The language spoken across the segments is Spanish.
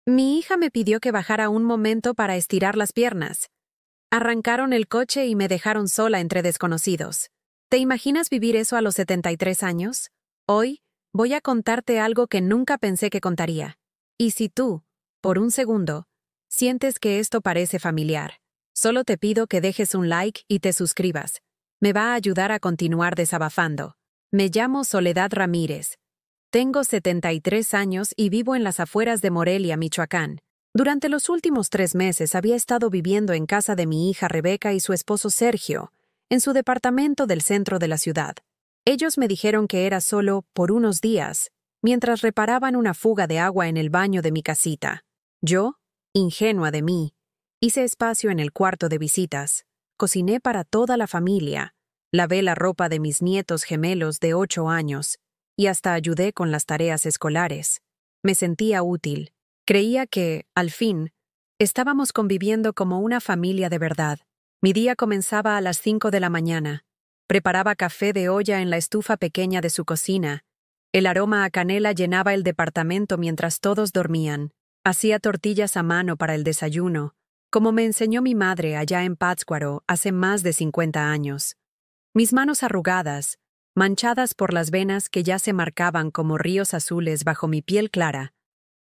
Mi hija me pidió que bajara un momento para estirar las piernas. Arrancaron el coche y me dejaron sola entre desconocidos. ¿Te imaginas vivir eso a los 73 años? Hoy, voy a contarte algo que nunca pensé que contaría. Y si tú, por un segundo, sientes que esto parece familiar, solo te pido que dejes un like y te suscribas. Me va a ayudar a continuar desabafando. Me llamo Soledad Ramírez. Tengo 73 años y vivo en las afueras de Morelia, Michoacán. Durante los últimos 3 meses había estado viviendo en casa de mi hija Rebeca y su esposo Sergio, en su departamento del centro de la ciudad. Ellos me dijeron que era solo por unos días, mientras reparaban una fuga de agua en el baño de mi casita. Yo, ingenua de mí, hice espacio en el cuarto de visitas, cociné para toda la familia, lavé la ropa de mis nietos gemelos de 8 años y hasta ayudé con las tareas escolares. Me sentía útil. Creía que, al fin, estábamos conviviendo como una familia de verdad. Mi día comenzaba a las 5 de la mañana. Preparaba café de olla en la estufa pequeña de su cocina. El aroma a canela llenaba el departamento mientras todos dormían. Hacía tortillas a mano para el desayuno, como me enseñó mi madre allá en Pátzcuaro hace más de 50 años. Mis manos arrugadas, manchadas por las venas que ya se marcaban como ríos azules bajo mi piel clara,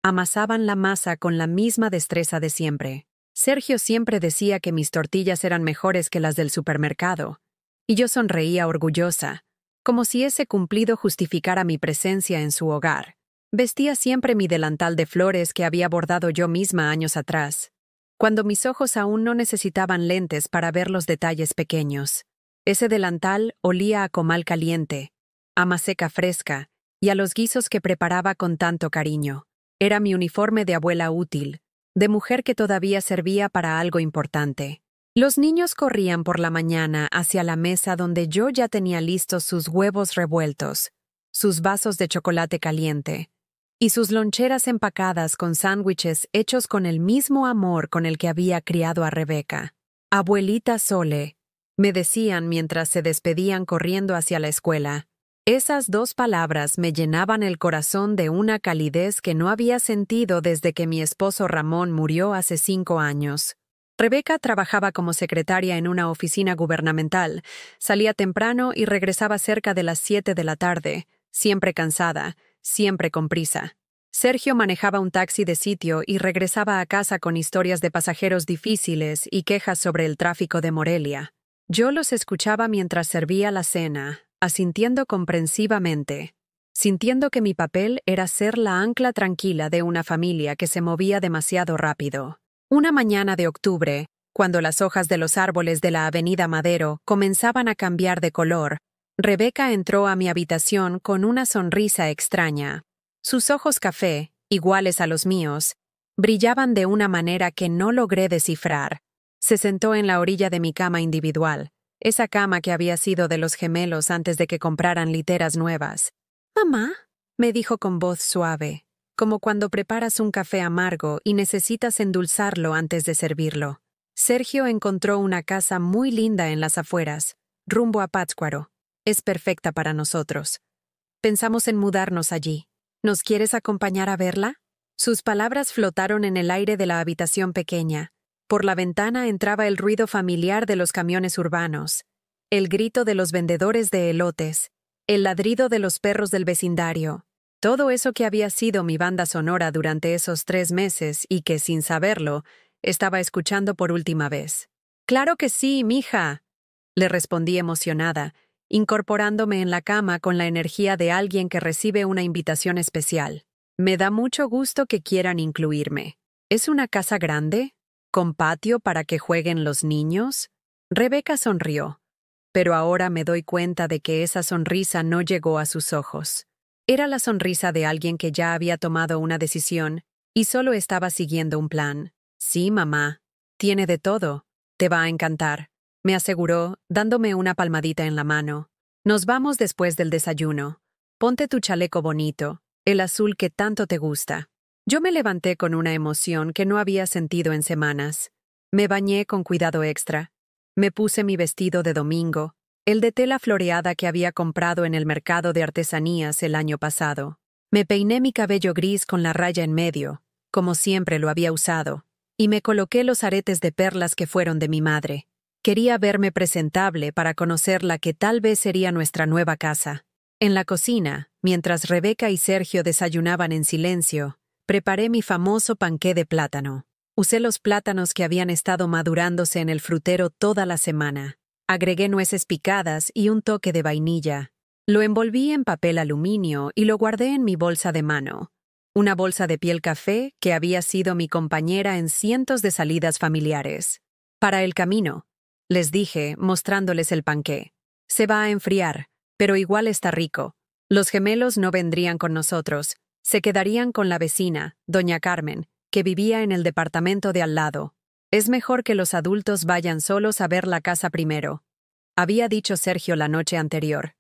amasaban la masa con la misma destreza de siempre. Sergio siempre decía que mis tortillas eran mejores que las del supermercado, y yo sonreía orgullosa, como si ese cumplido justificara mi presencia en su hogar. Vestía siempre mi delantal de flores que había bordado yo misma años atrás, cuando mis ojos aún no necesitaban lentes para ver los detalles pequeños. Ese delantal olía a comal caliente, a maseca fresca y a los guisos que preparaba con tanto cariño. Era mi uniforme de abuela útil, de mujer que todavía servía para algo importante. Los niños corrían por la mañana hacia la mesa donde yo ya tenía listos sus huevos revueltos, sus vasos de chocolate caliente y sus loncheras empacadas con sándwiches hechos con el mismo amor con el que había criado a Rebeca. Abuelita Sole, me decían mientras se despedían corriendo hacia la escuela. Esas 2 palabras me llenaban el corazón de una calidez que no había sentido desde que mi esposo Ramón murió hace 5 años. Rebeca trabajaba como secretaria en una oficina gubernamental, salía temprano y regresaba cerca de las 7 de la tarde, siempre cansada, siempre con prisa. Sergio manejaba un taxi de sitio y regresaba a casa con historias de pasajeros difíciles y quejas sobre el tráfico de Morelia. Yo los escuchaba mientras servía la cena, asintiendo comprensivamente, sintiendo que mi papel era ser la ancla tranquila de una familia que se movía demasiado rápido. Una mañana de octubre, cuando las hojas de los árboles de la avenida Madero comenzaban a cambiar de color, Rebeca entró a mi habitación con una sonrisa extraña. Sus ojos café, iguales a los míos, brillaban de una manera que no logré descifrar. Se sentó en la orilla de mi cama individual, esa cama que había sido de los gemelos antes de que compraran literas nuevas. «Mamá», me dijo con voz suave, como cuando preparas un café amargo y necesitas endulzarlo antes de servirlo. Sergio encontró una casa muy linda en las afueras, rumbo a Pátzcuaro. Es perfecta para nosotros. Pensamos en mudarnos allí. ¿Nos quieres acompañar a verla? Sus palabras flotaron en el aire de la habitación pequeña. Por la ventana entraba el ruido familiar de los camiones urbanos, el grito de los vendedores de elotes, el ladrido de los perros del vecindario. Todo eso que había sido mi banda sonora durante esos 3 meses y que, sin saberlo, estaba escuchando por última vez. «Claro que sí, mija», le respondí emocionada, incorporándome en la cama con la energía de alguien que recibe una invitación especial. «Me da mucho gusto que quieran incluirme. ¿Es una casa grande? ¿Con patio para que jueguen los niños?» Rebeca sonrió, pero ahora me doy cuenta de que esa sonrisa no llegó a sus ojos. Era la sonrisa de alguien que ya había tomado una decisión y solo estaba siguiendo un plan. «Sí, mamá. Tiene de todo. Te va a encantar», me aseguró, dándome una palmadita en la mano. «Nos vamos después del desayuno. Ponte tu chaleco bonito, el azul que tanto te gusta». Yo me levanté con una emoción que no había sentido en semanas. Me bañé con cuidado extra. Me puse mi vestido de domingo, el de tela floreada que había comprado en el mercado de artesanías el año pasado. Me peiné mi cabello gris con la raya en medio, como siempre lo había usado, y me coloqué los aretes de perlas que fueron de mi madre. Quería verme presentable para conocer la que tal vez sería nuestra nueva casa. En la cocina, mientras Rebeca y Sergio desayunaban en silencio, preparé mi famoso panqué de plátano. Usé los plátanos que habían estado madurándose en el frutero toda la semana. Agregué nueces picadas y un toque de vainilla. Lo envolví en papel aluminio y lo guardé en mi bolsa de mano. Una bolsa de piel café que había sido mi compañera en cientos de salidas familiares. Para el camino, les dije, mostrándoles el panqué. Se va a enfriar, pero igual está rico. Los gemelos no vendrían con nosotros, se quedarían con la vecina, doña Carmen, que vivía en el departamento de al lado. Es mejor que los adultos vayan solos a ver la casa primero, había dicho Sergio la noche anterior.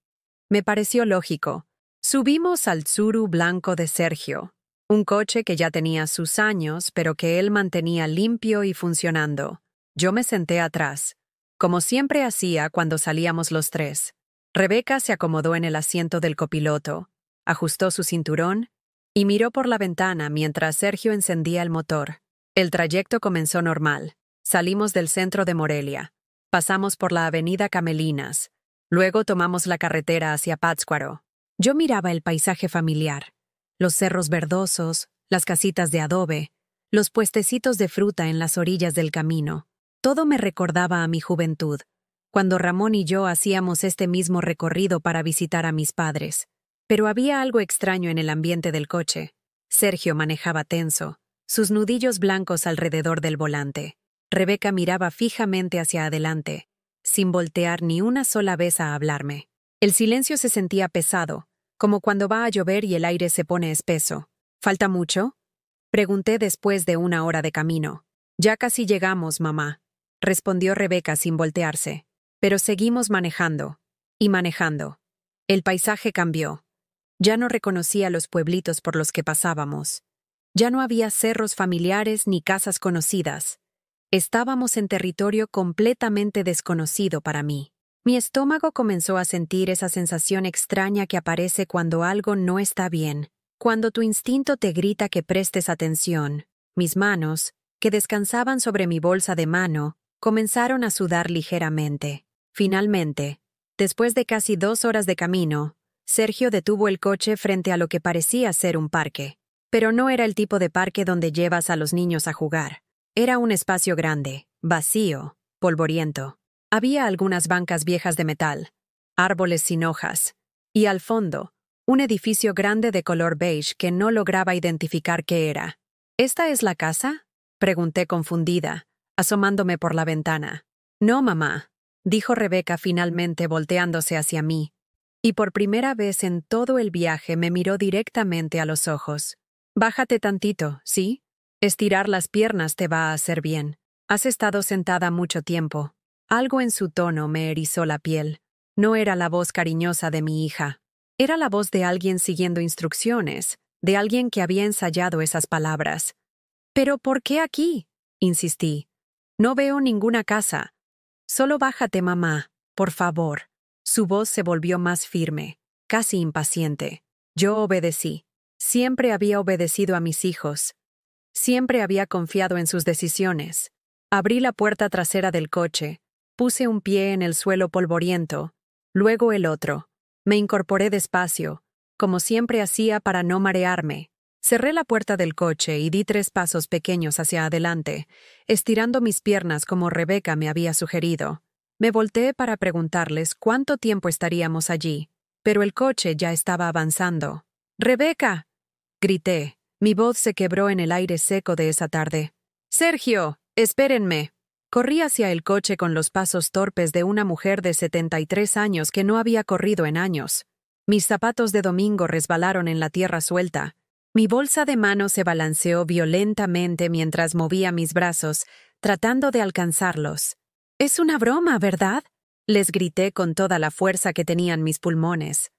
Me pareció lógico. Subimos al Tsuru blanco de Sergio, un coche que ya tenía sus años, pero que él mantenía limpio y funcionando. Yo me senté atrás, como siempre hacía cuando salíamos los tres. Rebeca se acomodó en el asiento del copiloto, ajustó su cinturón y miró por la ventana mientras Sergio encendía el motor. El trayecto comenzó normal. Salimos del centro de Morelia. Pasamos por la avenida Camelinas. Luego tomamos la carretera hacia Pátzcuaro. Yo miraba el paisaje familiar. Los cerros verdosos, las casitas de adobe, los puestecitos de fruta en las orillas del camino. Todo me recordaba a mi juventud, cuando Ramón y yo hacíamos este mismo recorrido para visitar a mis padres. Pero había algo extraño en el ambiente del coche. Sergio manejaba tenso, sus nudillos blancos alrededor del volante. Rebeca miraba fijamente hacia adelante, sin voltear ni una sola vez a hablarme. El silencio se sentía pesado, como cuando va a llover y el aire se pone espeso. ¿Falta mucho?, pregunté después de una hora de camino. Ya casi llegamos, mamá, respondió Rebeca sin voltearse. Pero seguimos manejando, y manejando. El paisaje cambió. Ya no reconocía los pueblitos por los que pasábamos. Ya no había cerros familiares ni casas conocidas. Estábamos en territorio completamente desconocido para mí. Mi estómago comenzó a sentir esa sensación extraña que aparece cuando algo no está bien, cuando tu instinto te grita que prestes atención. Mis manos, que descansaban sobre mi bolsa de mano, comenzaron a sudar ligeramente. Finalmente, después de casi 2 horas de camino, Sergio detuvo el coche frente a lo que parecía ser un parque. Pero no era el tipo de parque donde llevas a los niños a jugar. Era un espacio grande, vacío, polvoriento. Había algunas bancas viejas de metal, árboles sin hojas, y al fondo, un edificio grande de color beige que no lograba identificar qué era. ¿Esta es la casa?, pregunté confundida, asomándome por la ventana. No, mamá, dijo Rebeca finalmente volteándose hacia mí, y por primera vez en todo el viaje me miró directamente a los ojos. Bájate tantito, ¿sí? Estirar las piernas te va a hacer bien. Has estado sentada mucho tiempo. Algo en su tono me erizó la piel. No era la voz cariñosa de mi hija. Era la voz de alguien siguiendo instrucciones, de alguien que había ensayado esas palabras. ¿Pero por qué aquí?, insistí. No veo ninguna casa. Solo bájate, mamá, por favor. Su voz se volvió más firme, casi impaciente. Yo obedecí. Siempre había obedecido a mis hijos. Siempre había confiado en sus decisiones. Abrí la puerta trasera del coche, puse un pie en el suelo polvoriento, luego el otro. Me incorporé despacio, como siempre hacía para no marearme. Cerré la puerta del coche y di 3 pasos pequeños hacia adelante, estirando mis piernas como Rebeca me había sugerido. Me volteé para preguntarles cuánto tiempo estaríamos allí, pero el coche ya estaba avanzando. ¡Rebeca!, grité. Mi voz se quebró en el aire seco de esa tarde. ¡Sergio! ¡Espérenme! Corrí hacia el coche con los pasos torpes de una mujer de 73 años que no había corrido en años. Mis zapatos de domingo resbalaron en la tierra suelta. Mi bolsa de mano se balanceó violentamente mientras movía mis brazos, tratando de alcanzarlos. «Es una broma, ¿verdad?», les grité con toda la fuerza que tenían mis pulmones.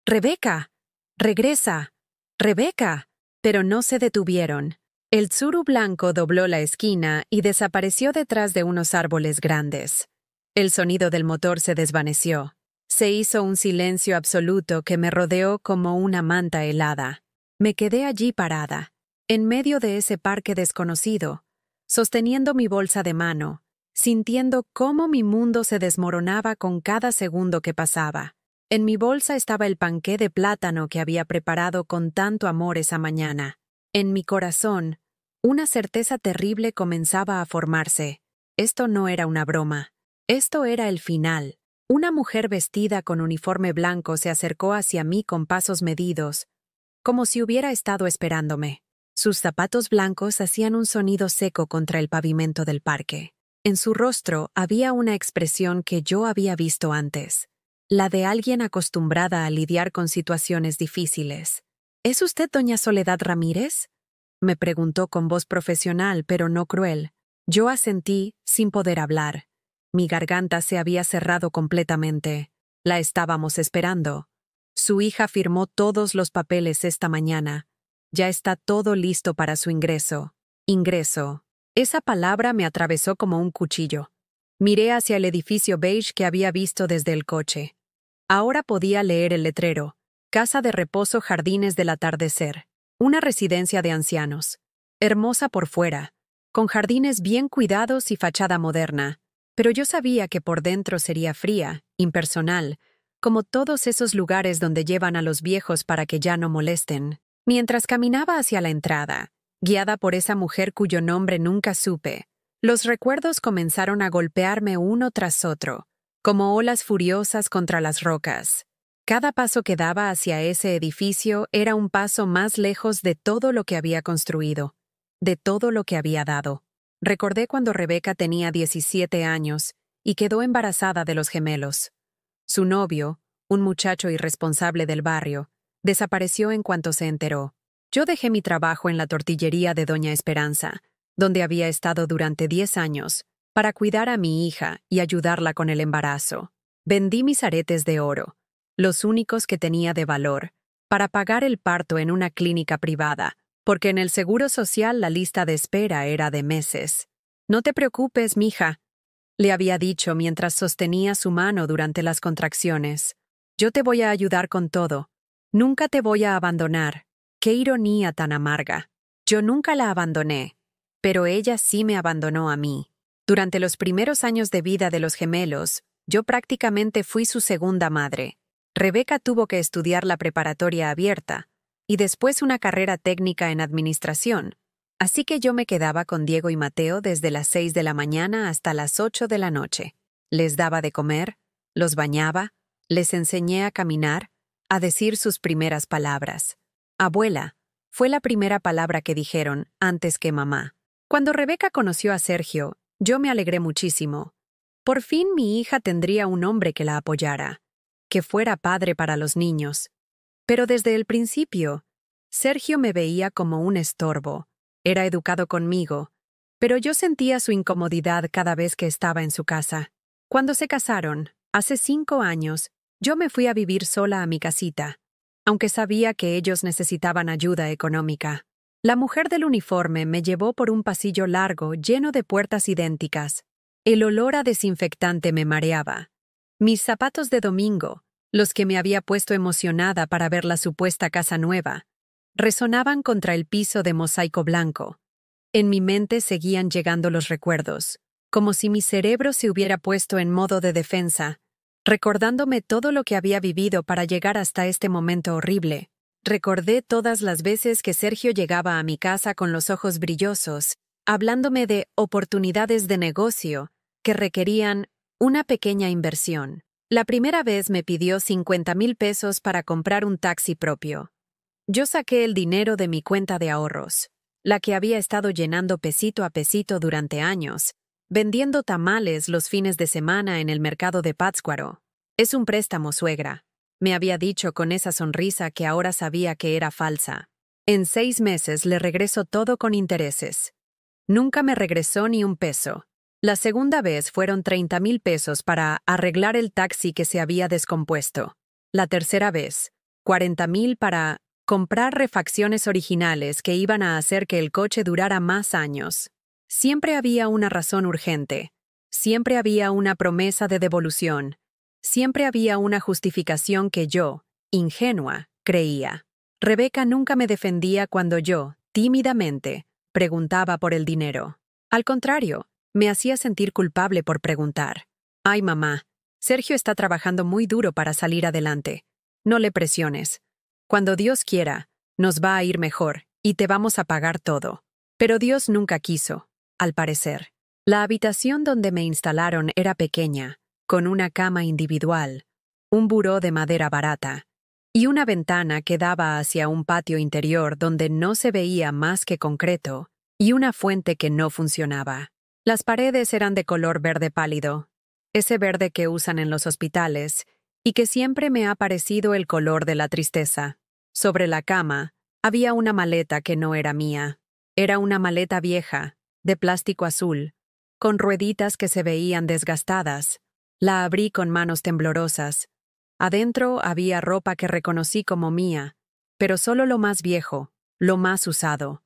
«¡Rebeca! ¡Regresa! ¡Rebeca!». Pero no se detuvieron. El Tsuru blanco dobló la esquina y desapareció detrás de unos árboles grandes. El sonido del motor se desvaneció. Se hizo un silencio absoluto que me rodeó como una manta helada. Me quedé allí parada, en medio de ese parque desconocido, sosteniendo mi bolsa de mano, sintiendo cómo mi mundo se desmoronaba con cada segundo que pasaba. En mi bolsa estaba el panqué de plátano que había preparado con tanto amor esa mañana. En mi corazón, una certeza terrible comenzaba a formarse. Esto no era una broma. Esto era el final. Una mujer vestida con uniforme blanco se acercó hacia mí con pasos medidos, como si hubiera estado esperándome. Sus zapatos blancos hacían un sonido seco contra el pavimento del parque. En su rostro había una expresión que yo había visto antes, la de alguien acostumbrada a lidiar con situaciones difíciles. ¿Es usted doña Soledad Ramírez?, me preguntó con voz profesional pero no cruel. Yo asentí sin poder hablar. Mi garganta se había cerrado completamente. La estábamos esperando. Su hija firmó todos los papeles esta mañana. Ya está todo listo para su ingreso. Ingreso. Esa palabra me atravesó como un cuchillo. Miré hacia el edificio beige que había visto desde el coche. Ahora podía leer el letrero: Casa de Reposo Jardines del Atardecer. Una residencia de ancianos. Hermosa por fuera, con jardines bien cuidados y fachada moderna. Pero yo sabía que por dentro sería fría, impersonal, como todos esos lugares donde llevan a los viejos para que ya no molesten. Mientras caminaba hacia la entrada, guiada por esa mujer cuyo nombre nunca supe, los recuerdos comenzaron a golpearme uno tras otro, como olas furiosas contra las rocas. Cada paso que daba hacia ese edificio era un paso más lejos de todo lo que había construido, de todo lo que había dado. Recordé cuando Rebeca tenía 17 años y quedó embarazada de los gemelos. Su novio, un muchacho irresponsable del barrio, desapareció en cuanto se enteró. Yo dejé mi trabajo en la tortillería de Doña Esperanza, donde había estado durante 10 años, para cuidar a mi hija y ayudarla con el embarazo. Vendí mis aretes de oro, los únicos que tenía de valor, para pagar el parto en una clínica privada, porque en el Seguro Social la lista de espera era de meses. «No te preocupes, mija», le había dicho mientras sostenía su mano durante las contracciones. «Yo te voy a ayudar con todo. Nunca te voy a abandonar». Qué ironía tan amarga. Yo nunca la abandoné, pero ella sí me abandonó a mí. Durante los primeros años de vida de los gemelos, yo prácticamente fui su segunda madre. Rebeca tuvo que estudiar la preparatoria abierta y después una carrera técnica en administración, así que yo me quedaba con Diego y Mateo desde las 6 de la mañana hasta las 8 de la noche. Les daba de comer, los bañaba, les enseñé a caminar, a decir sus primeras palabras. Abuela fue la primera palabra que dijeron antes que mamá. Cuando Rebeca conoció a Sergio, yo me alegré muchísimo. Por fin mi hija tendría un hombre que la apoyara, que fuera padre para los niños. Pero desde el principio, Sergio me veía como un estorbo. Era educado conmigo, pero yo sentía su incomodidad cada vez que estaba en su casa. Cuando se casaron, hace 5 años, yo me fui a vivir sola a mi casita, aunque sabía que ellos necesitaban ayuda económica. La mujer del uniforme me llevó por un pasillo largo lleno de puertas idénticas. El olor a desinfectante me mareaba. Mis zapatos de domingo, los que me había puesto emocionada para ver la supuesta casa nueva, resonaban contra el piso de mosaico blanco. En mi mente seguían llegando los recuerdos, como si mi cerebro se hubiera puesto en modo de defensa, recordándome todo lo que había vivido para llegar hasta este momento horrible. Recordé todas las veces que Sergio llegaba a mi casa con los ojos brillosos, hablándome de oportunidades de negocio que requerían una pequeña inversión. La primera vez me pidió 50,000 pesos para comprar un taxi propio. Yo saqué el dinero de mi cuenta de ahorros, la que había estado llenando pesito a pesito durante años, vendiendo tamales los fines de semana en el mercado de Pátzcuaro. «Es un préstamo, suegra», me había dicho con esa sonrisa que ahora sabía que era falsa. En 6 meses le regreso todo con intereses. Nunca me regresó ni un peso. La segunda vez fueron 30,000 pesos para arreglar el taxi que se había descompuesto. La tercera vez, 40,000 para comprar refacciones originales que iban a hacer que el coche durara más años. Siempre había una razón urgente. Siempre había una promesa de devolución. Siempre había una justificación que yo, ingenua, creía. Rebeca nunca me defendía cuando yo, tímidamente, preguntaba por el dinero. Al contrario, me hacía sentir culpable por preguntar. Ay, mamá, Sergio está trabajando muy duro para salir adelante. No le presiones. Cuando Dios quiera, nos va a ir mejor y te vamos a pagar todo. Pero Dios nunca quiso, al parecer. La habitación donde me instalaron era pequeña, con una cama individual, un buró de madera barata y una ventana que daba hacia un patio interior donde no se veía más que concreto y una fuente que no funcionaba. Las paredes eran de color verde pálido, ese verde que usan en los hospitales y que siempre me ha parecido el color de la tristeza. Sobre la cama había una maleta que no era mía. Era una maleta vieja, de plástico azul, con rueditas que se veían desgastadas. La abrí con manos temblorosas. Adentro había ropa que reconocí como mía, pero solo lo más viejo, lo más usado.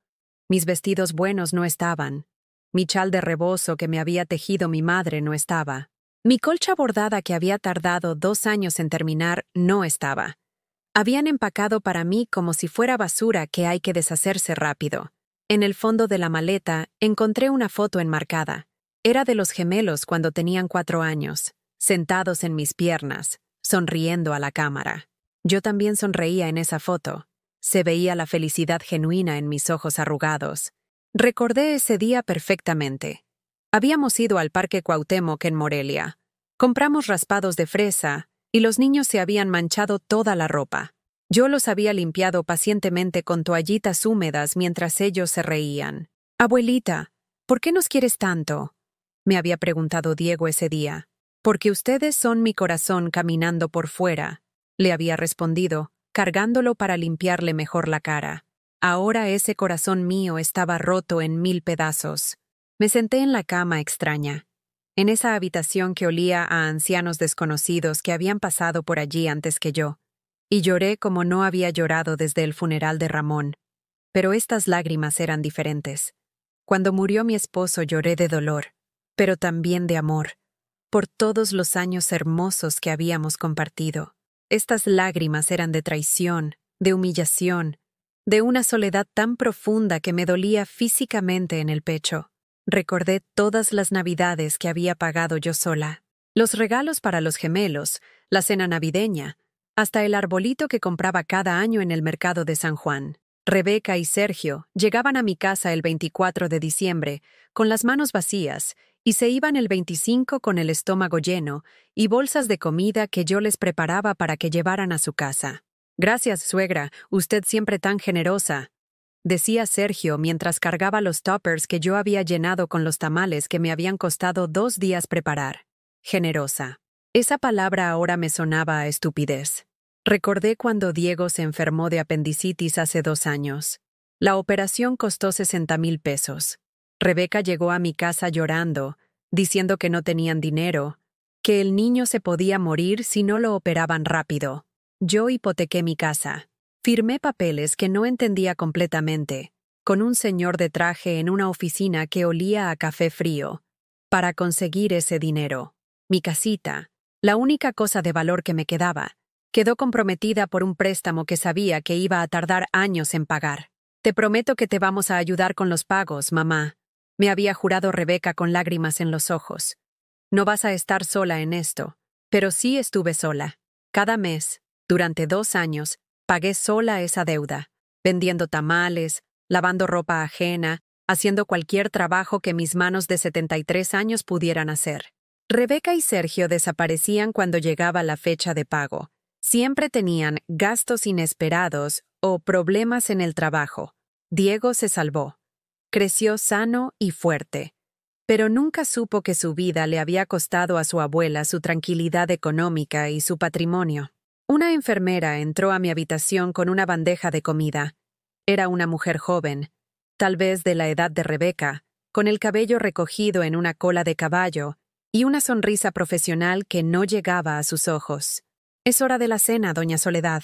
Mis vestidos buenos no estaban. Mi chal de rebozo que me había tejido mi madre no estaba. Mi colcha bordada que había tardado 2 años en terminar no estaba. Habían empacado para mí como si fuera basura que hay que deshacerse rápido. En el fondo de la maleta encontré una foto enmarcada. Era de los gemelos cuando tenían 4 años, sentados en mis piernas, sonriendo a la cámara. Yo también sonreía en esa foto. Se veía la felicidad genuina en mis ojos arrugados. Recordé ese día perfectamente. Habíamos ido al Parque Cuauhtémoc en Morelia. Compramos raspados de fresa y los niños se habían manchado toda la ropa. Yo los había limpiado pacientemente con toallitas húmedas mientras ellos se reían. «Abuelita, ¿por qué nos quieres tanto?», me había preguntado Diego ese día. «Porque ustedes son mi corazón caminando por fuera», le había respondido, cargándolo para limpiarle mejor la cara. Ahora ese corazón mío estaba roto en 1000 pedazos. Me senté en la cama extraña, en esa habitación que olía a ancianos desconocidos que habían pasado por allí antes que yo, y lloré como no había llorado desde el funeral de Ramón. Pero estas lágrimas eran diferentes. Cuando murió mi esposo lloré de dolor, pero también de amor, por todos los años hermosos que habíamos compartido. Estas lágrimas eran de traición, de humillación, de una soledad tan profunda que me dolía físicamente en el pecho. Recordé todas las navidades que había pagado yo sola, los regalos para los gemelos, la cena navideña, hasta el arbolito que compraba cada año en el mercado de San Juan. Rebeca y Sergio llegaban a mi casa el 24 de diciembre con las manos vacías y se iban el 25 con el estómago lleno y bolsas de comida que yo les preparaba para que llevaran a su casa. «Gracias, suegra, usted siempre tan generosa», decía Sergio mientras cargaba los toppers que yo había llenado con los tamales que me habían costado 2 días preparar. Generosa. Esa palabra ahora me sonaba a estupidez. Recordé cuando Diego se enfermó de apendicitis hace 2 años. La operación costó 60,000 pesos. Rebeca llegó a mi casa llorando, diciendo que no tenían dinero, que el niño se podía morir si no lo operaban rápido. Yo hipotequé mi casa. Firmé papeles que no entendía completamente, con un señor de traje en una oficina que olía a café frío, para conseguir ese dinero. Mi casita, la única cosa de valor que me quedaba, quedó comprometida por un préstamo que sabía que iba a tardar años en pagar. «Te prometo que te vamos a ayudar con los pagos, mamá», me había jurado Rebeca con lágrimas en los ojos. «No vas a estar sola en esto». Pero sí estuve sola. Cada mes, durante 2 años, pagué sola esa deuda, vendiendo tamales, lavando ropa ajena, haciendo cualquier trabajo que mis manos de 73 años pudieran hacer. Rebeca y Sergio desaparecían cuando llegaba la fecha de pago. Siempre tenían gastos inesperados o problemas en el trabajo. Diego se salvó. Creció sano y fuerte, pero nunca supo que su vida le había costado a su abuela su tranquilidad económica y su patrimonio. Una enfermera entró a mi habitación con una bandeja de comida. Era una mujer joven, tal vez de la edad de Rebeca, con el cabello recogido en una cola de caballo y una sonrisa profesional que no llegaba a sus ojos. «Es hora de la cena, doña Soledad»,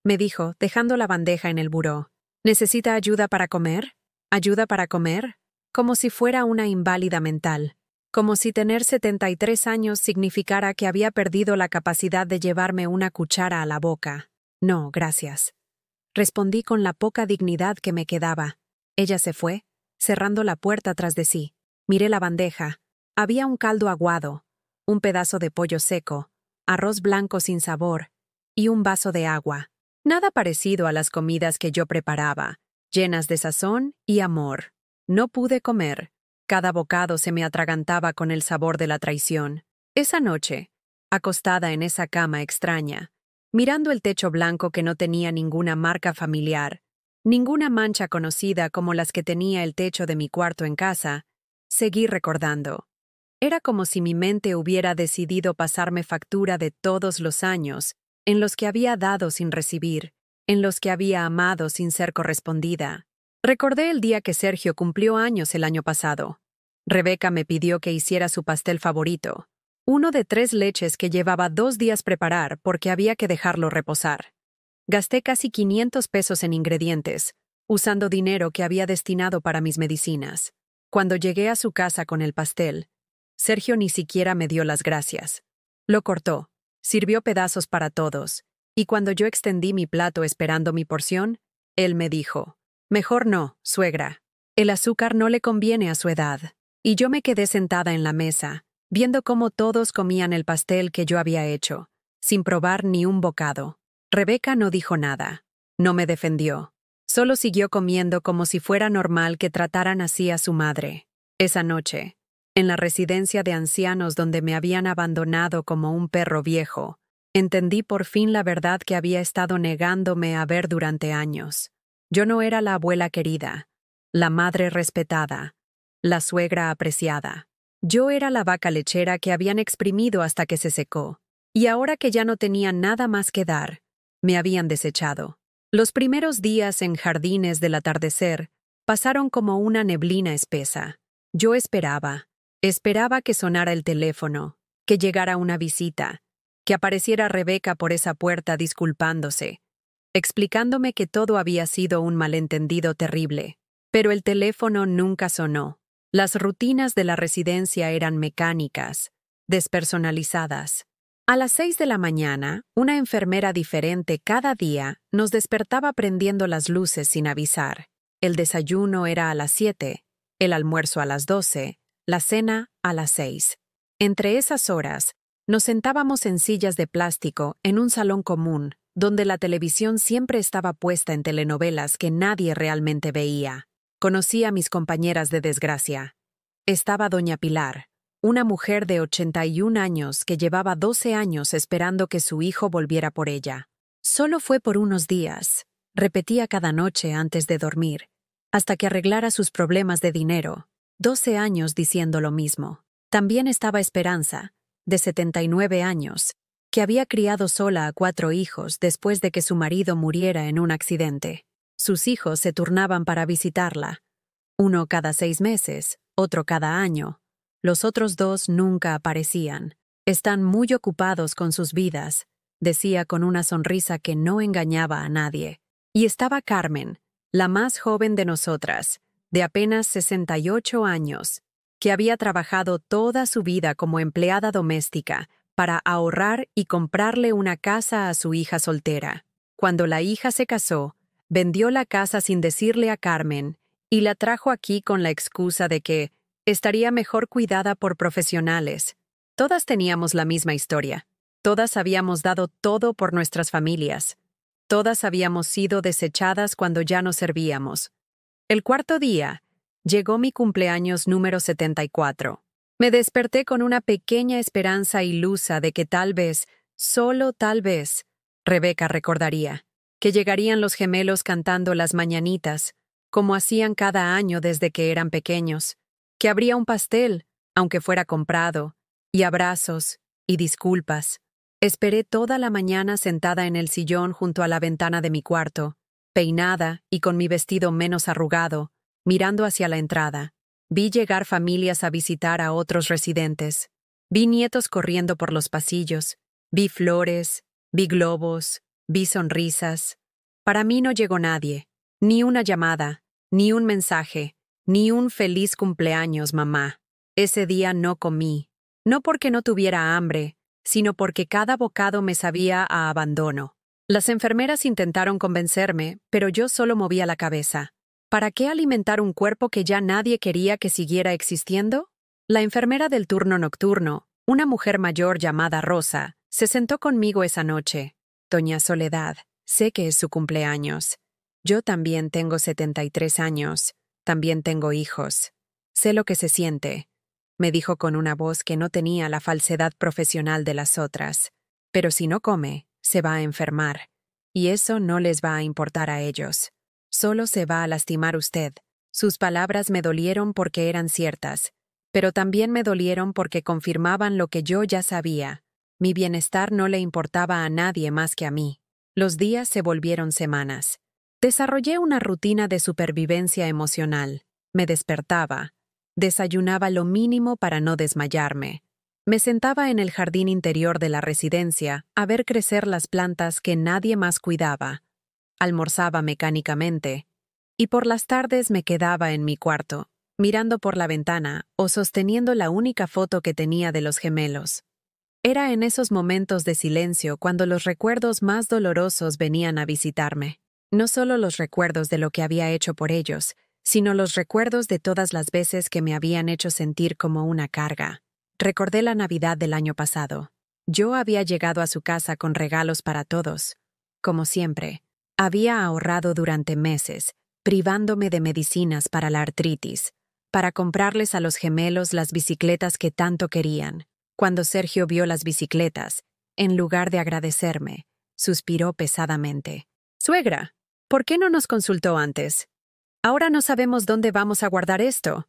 me dijo, dejando la bandeja en el buró. «¿Necesita ayuda para comer? ¿Ayuda para comer?» Como si fuera una inválida mental. Como si tener 73 años significara que había perdido la capacidad de llevarme una cuchara a la boca. «No, gracias», respondí con la poca dignidad que me quedaba. Ella se fue, cerrando la puerta tras de sí. Miré la bandeja. Había un caldo aguado, un pedazo de pollo seco, arroz blanco sin sabor y un vaso de agua. Nada parecido a las comidas que yo preparaba, llenas de sazón y amor. No pude comer. Cada bocado se me atragantaba con el sabor de la traición. Esa noche, acostada en esa cama extraña, mirando el techo blanco que no tenía ninguna marca familiar, ninguna mancha conocida como las que tenía el techo de mi cuarto en casa, seguí recordando. Era como si mi mente hubiera decidido pasarme factura de todos los años en los que había dado sin recibir, en los que había amado sin ser correspondida. Recordé el día que Sergio cumplió años el año pasado. Rebeca me pidió que hiciera su pastel favorito, uno de 3 leches que llevaba 2 días preparar porque había que dejarlo reposar. Gasté casi 500 pesos en ingredientes, usando dinero que había destinado para mis medicinas. Cuando llegué a su casa con el pastel, Sergio ni siquiera me dio las gracias. Lo cortó, sirvió pedazos para todos, y cuando yo extendí mi plato esperando mi porción, él me dijo: «Mejor no, suegra. El azúcar no le conviene a su edad». Y yo me quedé sentada en la mesa, viendo cómo todos comían el pastel que yo había hecho, sin probar ni un bocado. Rebeca no dijo nada. No me defendió. Solo siguió comiendo como si fuera normal que trataran así a su madre. Esa noche, en la residencia de ancianos donde me habían abandonado como un perro viejo, entendí por fin la verdad que había estado negándome a ver durante años. Yo no era la abuela querida, la madre respetada, la suegra apreciada. Yo era la vaca lechera que habían exprimido hasta que se secó, y ahora que ya no tenía nada más que dar, me habían desechado. Los primeros días en Jardines del Atardecer pasaron como una neblina espesa. Yo esperaba que sonara el teléfono, que llegara una visita, que apareciera Rebeca por esa puerta disculpándose, explicándome que todo había sido un malentendido terrible. Pero el teléfono nunca sonó. Las rutinas de la residencia eran mecánicas, despersonalizadas. A las 6 de la mañana, una enfermera diferente cada día nos despertaba prendiendo las luces sin avisar. El desayuno era a las 7, el almuerzo a las 12, la cena a las 6. Entre esas horas, nos sentábamos en sillas de plástico en un salón común, donde la televisión siempre estaba puesta en telenovelas que nadie realmente veía. Conocí a mis compañeras de desgracia. Estaba doña Pilar, una mujer de 81 años que llevaba 12 años esperando que su hijo volviera por ella. Solo fue por unos días, repetía cada noche antes de dormir, hasta que arreglara sus problemas de dinero. 12 años diciendo lo mismo. También estaba Esperanza, de 79 años, que había criado sola a 4 hijos después de que su marido muriera en un accidente. Sus hijos se turnaban para visitarla, uno cada 6 meses, otro cada año. Los otros 2 nunca aparecían. Están muy ocupados con sus vidas, decía con una sonrisa que no engañaba a nadie. Y estaba Carmen, la más joven de nosotras, de apenas 68 años, que había trabajado toda su vida como empleada doméstica para ahorrar y comprarle una casa a su hija soltera. Cuando la hija se casó, vendió la casa sin decirle a Carmen y la trajo aquí con la excusa de que estaría mejor cuidada por profesionales. Todas teníamos la misma historia. Todas habíamos dado todo por nuestras familias. Todas habíamos sido desechadas cuando ya no servíamos. El cuarto día, llegó mi cumpleaños número 74. Me desperté con una pequeña esperanza ilusa de que tal vez, solo tal vez, Rebeca recordaría, que llegarían los gemelos cantando las mañanitas, como hacían cada año desde que eran pequeños, que habría un pastel, aunque fuera comprado, y abrazos, y disculpas. Esperé toda la mañana sentada en el sillón junto a la ventana de mi cuarto, peinada y con mi vestido menos arrugado, mirando hacia la entrada. Vi llegar familias a visitar a otros residentes. Vi nietos corriendo por los pasillos. Vi flores, vi globos, vi sonrisas. Para mí no llegó nadie, ni una llamada, ni un mensaje, ni un feliz cumpleaños, mamá. Ese día no comí, no porque no tuviera hambre, sino porque cada bocado me sabía a abandono. Las enfermeras intentaron convencerme, pero yo solo movía la cabeza. ¿Para qué alimentar un cuerpo que ya nadie quería que siguiera existiendo? La enfermera del turno nocturno, una mujer mayor llamada Rosa, se sentó conmigo esa noche. Doña Soledad, sé que es su cumpleaños. Yo también tengo 73 años. También tengo hijos. Sé lo que se siente, me dijo con una voz que no tenía la falsedad profesional de las otras. Pero si no come, se va a enfermar. Y eso no les va a importar a ellos. Solo se va a lastimar usted. Sus palabras me dolieron porque eran ciertas, pero también me dolieron porque confirmaban lo que yo ya sabía. Mi bienestar no le importaba a nadie más que a mí. Los días se volvieron semanas. Desarrollé una rutina de supervivencia emocional. Me despertaba. Desayunaba lo mínimo para no desmayarme. Me sentaba en el jardín interior de la residencia a ver crecer las plantas que nadie más cuidaba. Almorzaba mecánicamente. Y por las tardes me quedaba en mi cuarto, mirando por la ventana o sosteniendo la única foto que tenía de los gemelos. Era en esos momentos de silencio cuando los recuerdos más dolorosos venían a visitarme. No solo los recuerdos de lo que había hecho por ellos, sino los recuerdos de todas las veces que me habían hecho sentir como una carga. Recordé la Navidad del año pasado. Yo había llegado a su casa con regalos para todos. Como siempre, había ahorrado durante meses, privándome de medicinas para la artritis, para comprarles a los gemelos las bicicletas que tanto querían. Cuando Sergio vio las bicicletas, en lugar de agradecerme, suspiró pesadamente. «Suegra, ¿por qué no nos consultó antes? Ahora no sabemos dónde vamos a guardar esto.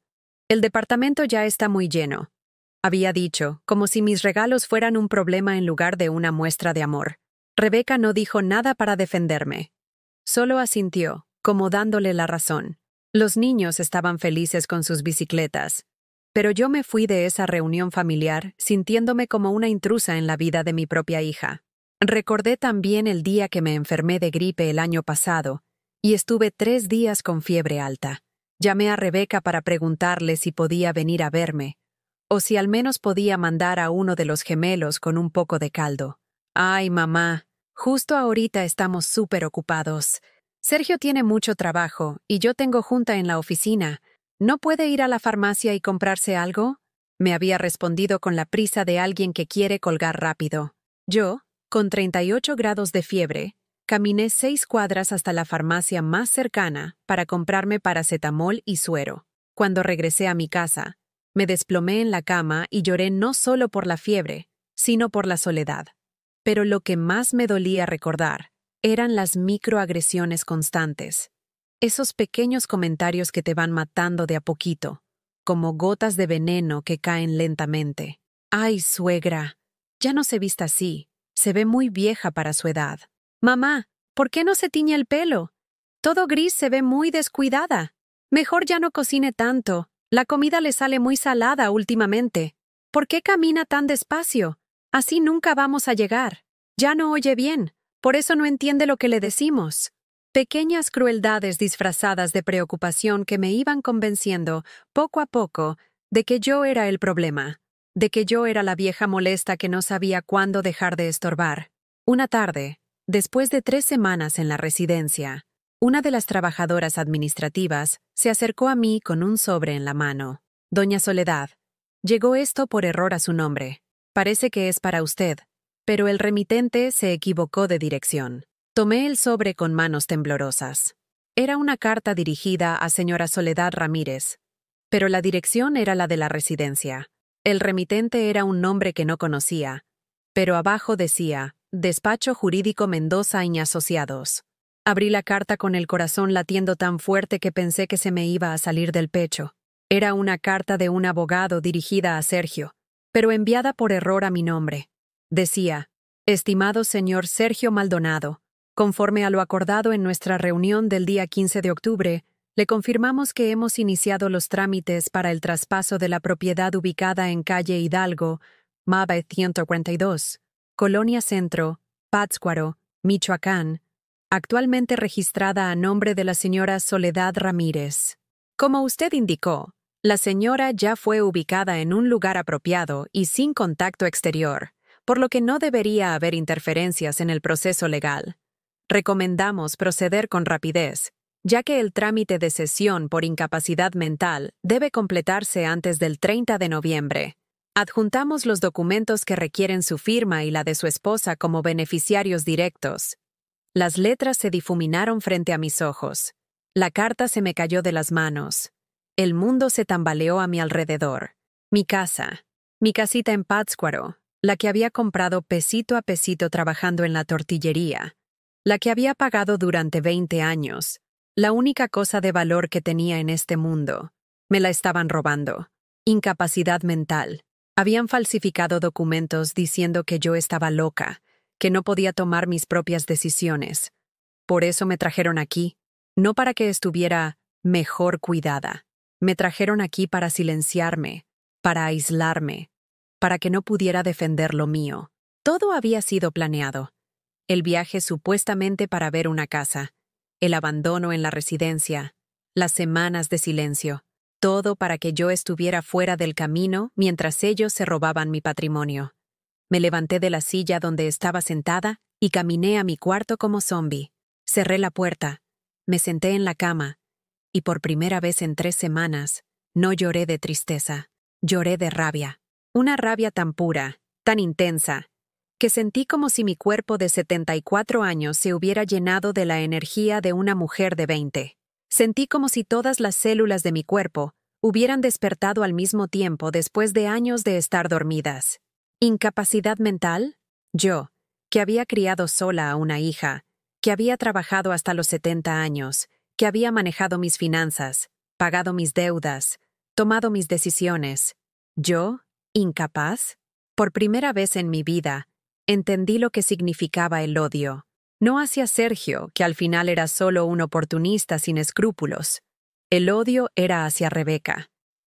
El departamento ya está muy lleno», había dicho, como si mis regalos fueran un problema en lugar de una muestra de amor. Rebeca no dijo nada para defenderme. Solo asintió, como dándole la razón. Los niños estaban felices con sus bicicletas. Pero yo me fui de esa reunión familiar sintiéndome como una intrusa en la vida de mi propia hija. Recordé también el día que me enfermé de gripe el año pasado y estuve 3 días con fiebre alta. Llamé a Rebeca para preguntarle si podía venir a verme, o si al menos podía mandar a uno de los gemelos con un poco de caldo. «Ay, mamá, justo ahorita estamos súper ocupados. Sergio tiene mucho trabajo y yo tengo junta en la oficina. ¿No puede ir a la farmacia y comprarse algo?», me había respondido con la prisa de alguien que quiere colgar rápido. Yo, con 38 grados de fiebre, caminé 6 cuadras hasta la farmacia más cercana para comprarme paracetamol y suero. Cuando regresé a mi casa, me desplomé en la cama y lloré no solo por la fiebre, sino por la soledad. Pero lo que más me dolía recordar eran las microagresiones constantes. Esos pequeños comentarios que te van matando de a poquito, como gotas de veneno que caen lentamente. «Ay, suegra, ya no se vista así. Se ve muy vieja para su edad». «Mamá, ¿por qué no se tiñe el pelo? Todo gris, se ve muy descuidada. Mejor ya no cocine tanto. La comida le sale muy salada últimamente. ¿Por qué camina tan despacio? Así nunca vamos a llegar. Ya no oye bien, por eso no entiende lo que le decimos». Pequeñas crueldades disfrazadas de preocupación que me iban convenciendo, poco a poco, de que yo era el problema, de que yo era la vieja molesta que no sabía cuándo dejar de estorbar. Una tarde, después de 3 semanas en la residencia, una de las trabajadoras administrativas se acercó a mí con un sobre en la mano. «Doña Soledad, llegó esto por error a su nombre. Parece que es para usted, pero el remitente se equivocó de dirección». Tomé el sobre con manos temblorosas. Era una carta dirigida a señora Soledad Ramírez, pero la dirección era la de la residencia. El remitente era un nombre que no conocía, pero abajo decía «Despacho Jurídico Mendoza y Asociados». Abrí la carta con el corazón latiendo tan fuerte que pensé que se me iba a salir del pecho. Era una carta de un abogado dirigida a Sergio, pero enviada por error a mi nombre. Decía: «Estimado señor Sergio Maldonado, conforme a lo acordado en nuestra reunión del día 15 de octubre, le confirmamos que hemos iniciado los trámites para el traspaso de la propiedad ubicada en calle Hidalgo, Mave 142, Colonia Centro, Pátzcuaro, Michoacán, actualmente registrada a nombre de la señora Soledad Ramírez. Como usted indicó, la señora ya fue ubicada en un lugar apropiado y sin contacto exterior, por lo que no debería haber interferencias en el proceso legal. Recomendamos proceder con rapidez ya que el trámite de cesión por incapacidad mental debe completarse antes del 30 de noviembre. Adjuntamos los documentos que requieren su firma y la de su esposa como beneficiarios directos. Las letras se difuminaron frente a mis ojos. La carta se me cayó de las manos. El mundo se tambaleó a mi alrededor. Mi casa, mi casita en Pátzcuaro, la que había comprado pesito a pesito trabajando en la tortillería, la que había pagado durante 20 años, la única cosa de valor que tenía en este mundo. Me la estaban robando. Incapacidad mental. Habían falsificado documentos diciendo que yo estaba loca, que no podía tomar mis propias decisiones. Por eso me trajeron aquí, no para que estuviera mejor cuidada. Me trajeron aquí para silenciarme, para aislarme, para que no pudiera defender lo mío. Todo había sido planeado. El viaje supuestamente para ver una casa, el abandono en la residencia, las semanas de silencio, todo para que yo estuviera fuera del camino mientras ellos se robaban mi patrimonio. Me levanté de la silla donde estaba sentada y caminé a mi cuarto como zombi. Cerré la puerta, me senté en la cama y por primera vez en 3 semanas no lloré de tristeza, lloré de rabia. Una rabia tan pura, tan intensa, que sentí como si mi cuerpo de 74 años se hubiera llenado de la energía de una mujer de 20. Sentí como si todas las células de mi cuerpo hubieran despertado al mismo tiempo después de años de estar dormidas. ¿Incapacidad mental? Yo, que había criado sola a una hija, que había trabajado hasta los 70 años, que había manejado mis finanzas, pagado mis deudas, tomado mis decisiones. ¿Yo, incapaz? Por primera vez en mi vida, entendí lo que significaba el odio. No hacia Sergio, que al final era solo un oportunista sin escrúpulos. El odio era hacia Rebeca,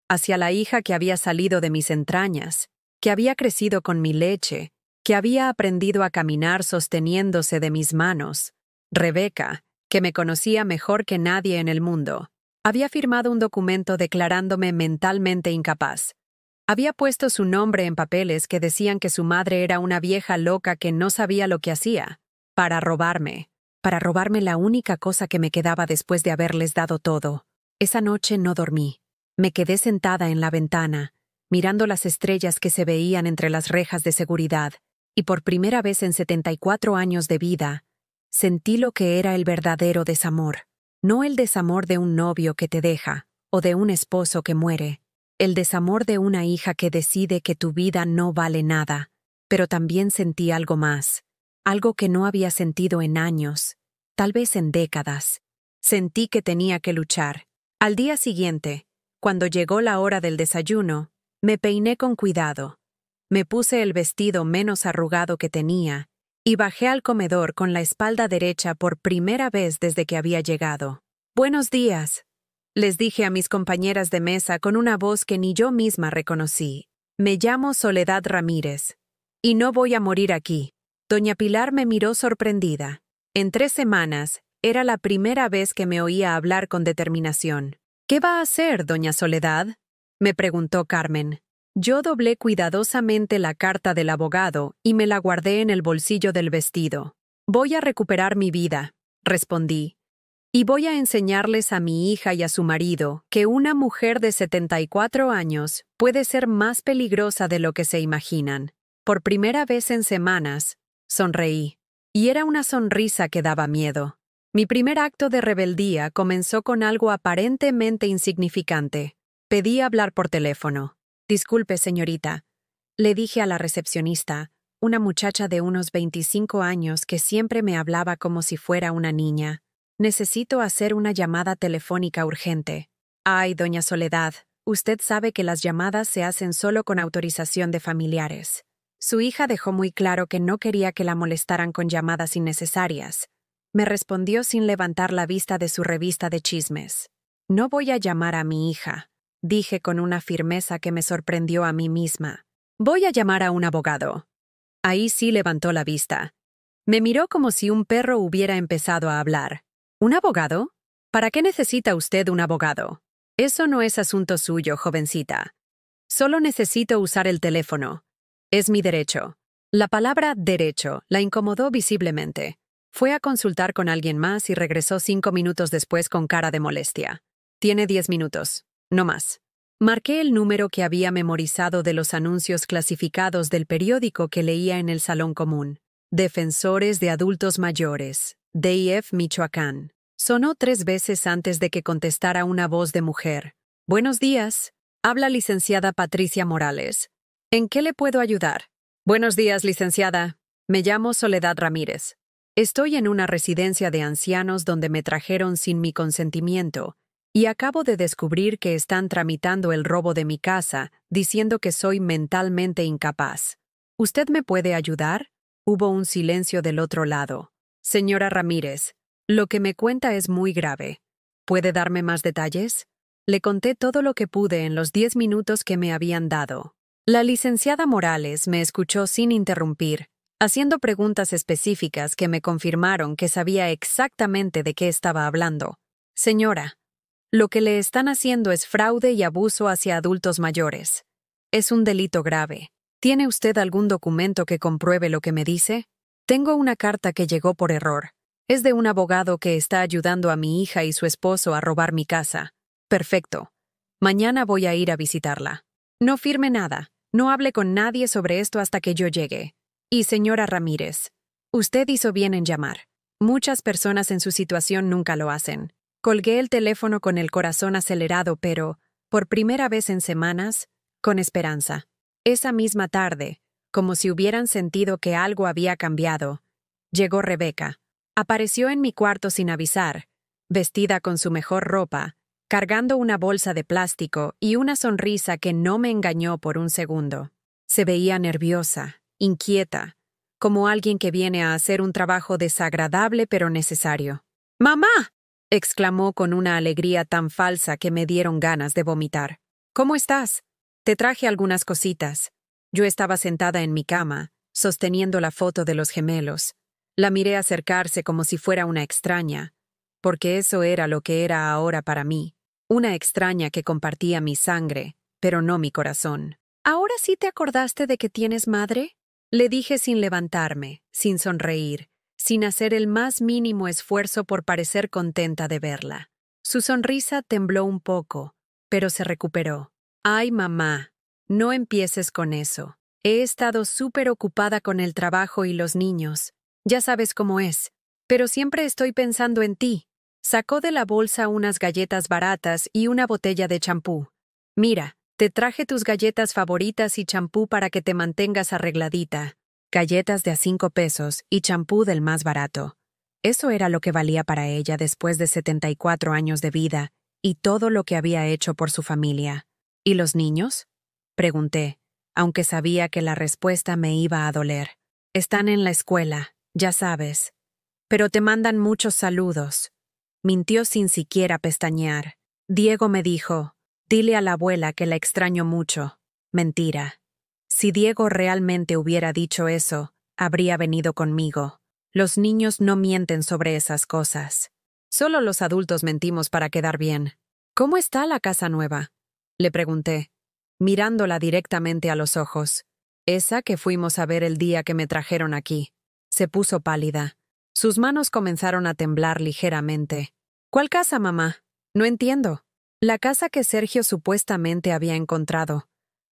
hacia la hija que había salido de mis entrañas, que había crecido con mi leche, que había aprendido a caminar sosteniéndose de mis manos. Rebeca, que me conocía mejor que nadie en el mundo, había firmado un documento declarándome mentalmente incapaz. Había puesto su nombre en papeles que decían que su madre era una vieja loca que no sabía lo que hacía, para robarme la única cosa que me quedaba después de haberles dado todo. Esa noche no dormí. Me quedé sentada en la ventana, mirando las estrellas que se veían entre las rejas de seguridad, y por primera vez en 74 años de vida, sentí lo que era el verdadero desamor. No el desamor de un novio que te deja, o de un esposo que muere. El desamor de una hija que decide que tu vida no vale nada. Pero también sentí algo más. Algo que no había sentido en años, tal vez en décadas. Sentí que tenía que luchar. Al día siguiente, cuando llegó la hora del desayuno, me peiné con cuidado. Me puse el vestido menos arrugado que tenía y bajé al comedor con la espalda derecha por primera vez desde que había llegado. «Buenos días», les dije a mis compañeras de mesa con una voz que ni yo misma reconocí. «Me llamo Soledad Ramírez, y no voy a morir aquí». Doña Pilar me miró sorprendida. En 3 semanas, era la primera vez que me oía hablar con determinación. «¿Qué va a hacer, doña Soledad?», me preguntó Carmen. Yo doblé cuidadosamente la carta del abogado y me la guardé en el bolsillo del vestido. «Voy a recuperar mi vida», respondí. «Y voy a enseñarles a mi hija y a su marido que una mujer de 74 años puede ser más peligrosa de lo que se imaginan». Por primera vez en semanas, sonreí. Y era una sonrisa que daba miedo. Mi primer acto de rebeldía comenzó con algo aparentemente insignificante. Pedí hablar por teléfono. «Disculpe, señorita», le dije a la recepcionista, una muchacha de unos 25 años que siempre me hablaba como si fuera una niña. «Necesito hacer una llamada telefónica urgente». «Ay, doña Soledad, usted sabe que las llamadas se hacen solo con autorización de familiares». Su hija dejó muy claro que no quería que la molestaran con llamadas innecesarias. Me respondió sin levantar la vista de su revista de chismes. «No voy a llamar a mi hija», dije con una firmeza que me sorprendió a mí misma. «Voy a llamar a un abogado». Ahí sí levantó la vista. Me miró como si un perro hubiera empezado a hablar. «¿Un abogado? ¿Para qué necesita usted un abogado? Eso no es asunto suyo, jovencita. Solo necesito usar el teléfono. Es mi derecho». La palabra derecho la incomodó visiblemente. Fue a consultar con alguien más y regresó 5 minutos después con cara de molestia. Tiene 10 minutos, no más. Marqué el número que había memorizado de los anuncios clasificados del periódico que leía en el salón común. Defensores de adultos mayores, DIF Michoacán. Sonó 3 veces antes de que contestara una voz de mujer. Buenos días. Habla licenciada Patricia Morales. ¿En qué le puedo ayudar? Buenos días, licenciada. Me llamo Soledad Ramírez. Estoy en una residencia de ancianos donde me trajeron sin mi consentimiento y acabo de descubrir que están tramitando el robo de mi casa, diciendo que soy mentalmente incapaz. ¿Usted me puede ayudar? Hubo un silencio del otro lado. Señora Ramírez, lo que me cuenta es muy grave. ¿Puede darme más detalles? Le conté todo lo que pude en los 10 minutos que me habían dado. La licenciada Morales me escuchó sin interrumpir, haciendo preguntas específicas que me confirmaron que sabía exactamente de qué estaba hablando. Señora, lo que le están haciendo es fraude y abuso hacia adultos mayores. Es un delito grave. ¿Tiene usted algún documento que compruebe lo que me dice? Tengo una carta que llegó por error. Es de un abogado que está ayudando a mi hija y su esposo a robar mi casa. Perfecto. Mañana voy a ir a visitarla. No firme nada. No hable con nadie sobre esto hasta que yo llegue. Y señora Ramírez, usted hizo bien en llamar. Muchas personas en su situación nunca lo hacen. Colgué el teléfono con el corazón acelerado, pero, por primera vez en semanas, con esperanza. Esa misma tarde, como si hubieran sentido que algo había cambiado, llegó Rebeca. Apareció en mi cuarto sin avisar, vestida con su mejor ropa, cargando una bolsa de plástico y una sonrisa que no me engañó por un segundo. Se veía nerviosa, inquieta, como alguien que viene a hacer un trabajo desagradable pero necesario. ¡Mamá!, exclamó con una alegría tan falsa que me dieron ganas de vomitar. ¿Cómo estás? Te traje algunas cositas. Yo estaba sentada en mi cama, sosteniendo la foto de los gemelos. La miré acercarse como si fuera una extraña, porque eso era lo que era ahora para mí, una extraña que compartía mi sangre, pero no mi corazón. ¿Ahora sí te acordaste de que tienes madre? Le dije sin levantarme, sin sonreír, sin hacer el más mínimo esfuerzo por parecer contenta de verla. Su sonrisa tembló un poco, pero se recuperó. Ay, mamá, no empieces con eso. He estado súper ocupada con el trabajo y los niños. Ya sabes cómo es. Pero siempre estoy pensando en ti. Sacó de la bolsa unas galletas baratas y una botella de champú. Mira, te traje tus galletas favoritas y champú para que te mantengas arregladita. Galletas de a 5 pesos y champú del más barato. Eso era lo que valía para ella después de 74 años de vida y todo lo que había hecho por su familia. ¿Y los niños?, pregunté, aunque sabía que la respuesta me iba a doler. Están en la escuela, ya sabes. Pero te mandan muchos saludos. Mintió sin siquiera pestañear. Diego me dijo, dile a la abuela que la extraño mucho. Mentira. Si Diego realmente hubiera dicho eso, habría venido conmigo. Los niños no mienten sobre esas cosas. Solo los adultos mentimos para quedar bien. ¿Cómo está la casa nueva?, le pregunté, mirándola directamente a los ojos. Esa que fuimos a ver el día que me trajeron aquí. Se puso pálida. Sus manos comenzaron a temblar ligeramente. ¿Cuál casa, mamá? No entiendo. La casa que Sergio supuestamente había encontrado.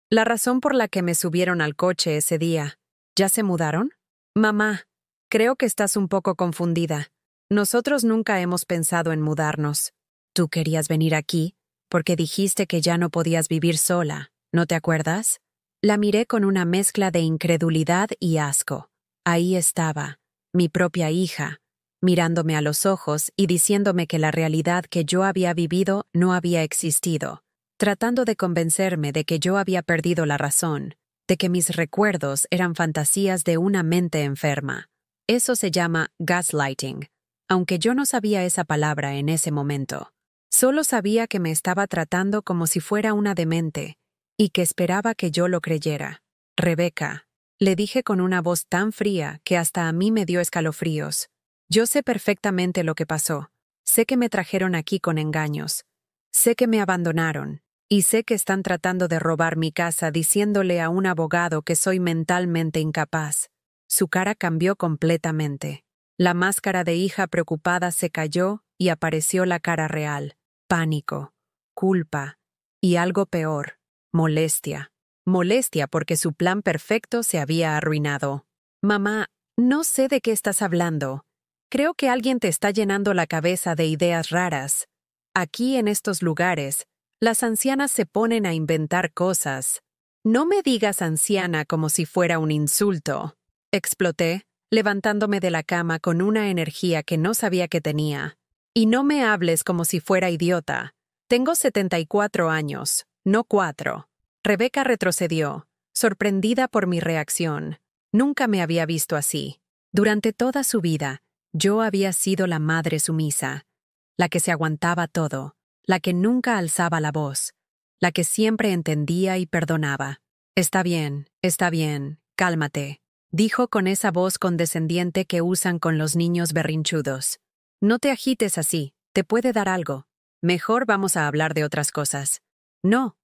La razón por la que me subieron al coche ese día. ¿Ya se mudaron? Mamá, creo que estás un poco confundida. Nosotros nunca hemos pensado en mudarnos. Tú querías venir aquí porque dijiste que ya no podías vivir sola, ¿no te acuerdas? La miré con una mezcla de incredulidad y asco. Ahí estaba, mi propia hija, mirándome a los ojos y diciéndome que la realidad que yo había vivido no había existido, tratando de convencerme de que yo había perdido la razón, de que mis recuerdos eran fantasías de una mente enferma. Eso se llama gaslighting, aunque yo no sabía esa palabra en ese momento. Solo sabía que me estaba tratando como si fuera una demente, y que esperaba que yo lo creyera. Rebeca, le dije con una voz tan fría que hasta a mí me dio escalofríos. Yo sé perfectamente lo que pasó. Sé que me trajeron aquí con engaños. Sé que me abandonaron. Y sé que están tratando de robar mi casa diciéndole a un abogado que soy mentalmente incapaz. Su cara cambió completamente. La máscara de hija preocupada se cayó y apareció la cara real. Pánico, culpa y algo peor, molestia. Molestia porque su plan perfecto se había arruinado. Mamá, no sé de qué estás hablando. Creo que alguien te está llenando la cabeza de ideas raras. Aquí en estos lugares, las ancianas se ponen a inventar cosas. No me digas anciana como si fuera un insulto. Exploté, levantándome de la cama con una energía que no sabía que tenía. Y no me hables como si fuera idiota. Tengo 74 años, no 4. Rebeca retrocedió, sorprendida por mi reacción. Nunca me había visto así. Durante toda su vida, yo había sido la madre sumisa, la que se aguantaba todo, la que nunca alzaba la voz, la que siempre entendía y perdonaba. Está bien, cálmate, dijo con esa voz condescendiente que usan con los niños berrinchudos. No te agites así, te puede dar algo. Mejor vamos a hablar de otras cosas. No,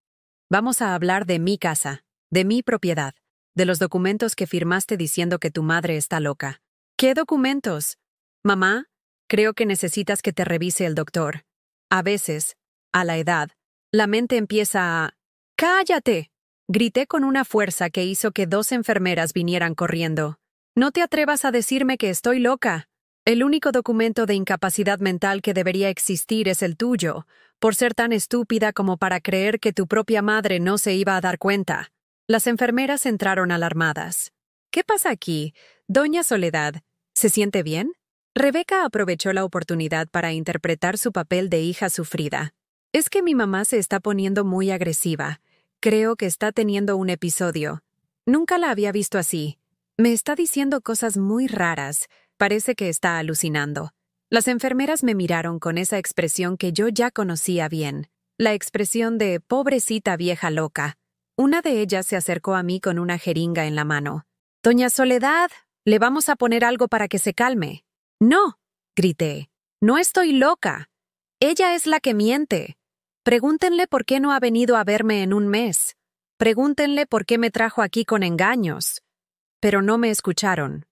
vamos a hablar de mi casa, de mi propiedad, de los documentos que firmaste diciendo que tu madre está loca. ¿Qué documentos? Mamá, creo que necesitas que te revise el doctor. A veces, a la edad, la mente empieza a... ¡Cállate! Grité con una fuerza que hizo que 2 enfermeras vinieran corriendo. No te atrevas a decirme que estoy loca. El único documento de incapacidad mental que debería existir es el tuyo, por ser tan estúpida como para creer que tu propia madre no se iba a dar cuenta. Las enfermeras entraron alarmadas. ¿Qué pasa aquí, doña Soledad? ¿Se siente bien? Rebeca aprovechó la oportunidad para interpretar su papel de hija sufrida. Es que mi mamá se está poniendo muy agresiva. Creo que está teniendo un episodio. Nunca la había visto así. Me está diciendo cosas muy raras. Parece que está alucinando. Las enfermeras me miraron con esa expresión que yo ya conocía bien. La expresión de pobrecita vieja loca. Una de ellas se acercó a mí con una jeringa en la mano. «Doña Soledad, le vamos a poner algo para que se calme». «No», grité. «No estoy loca. Ella es la que miente. Pregúntenle por qué no ha venido a verme en un mes. Pregúntenle por qué me trajo aquí con engaños». Pero no me escucharon.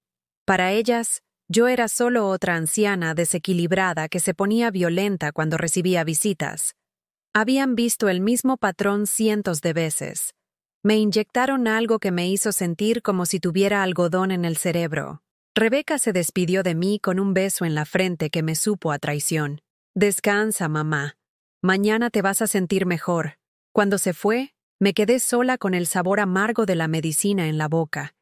Para ellas, yo era solo otra anciana desequilibrada que se ponía violenta cuando recibía visitas. Habían visto el mismo patrón cientos de veces. Me inyectaron algo que me hizo sentir como si tuviera algodón en el cerebro. Rebeca se despidió de mí con un beso en la frente que me supo a traición. «Descansa, mamá. Mañana te vas a sentir mejor». Cuando se fue, me quedé sola con el sabor amargo de la medicina en la boca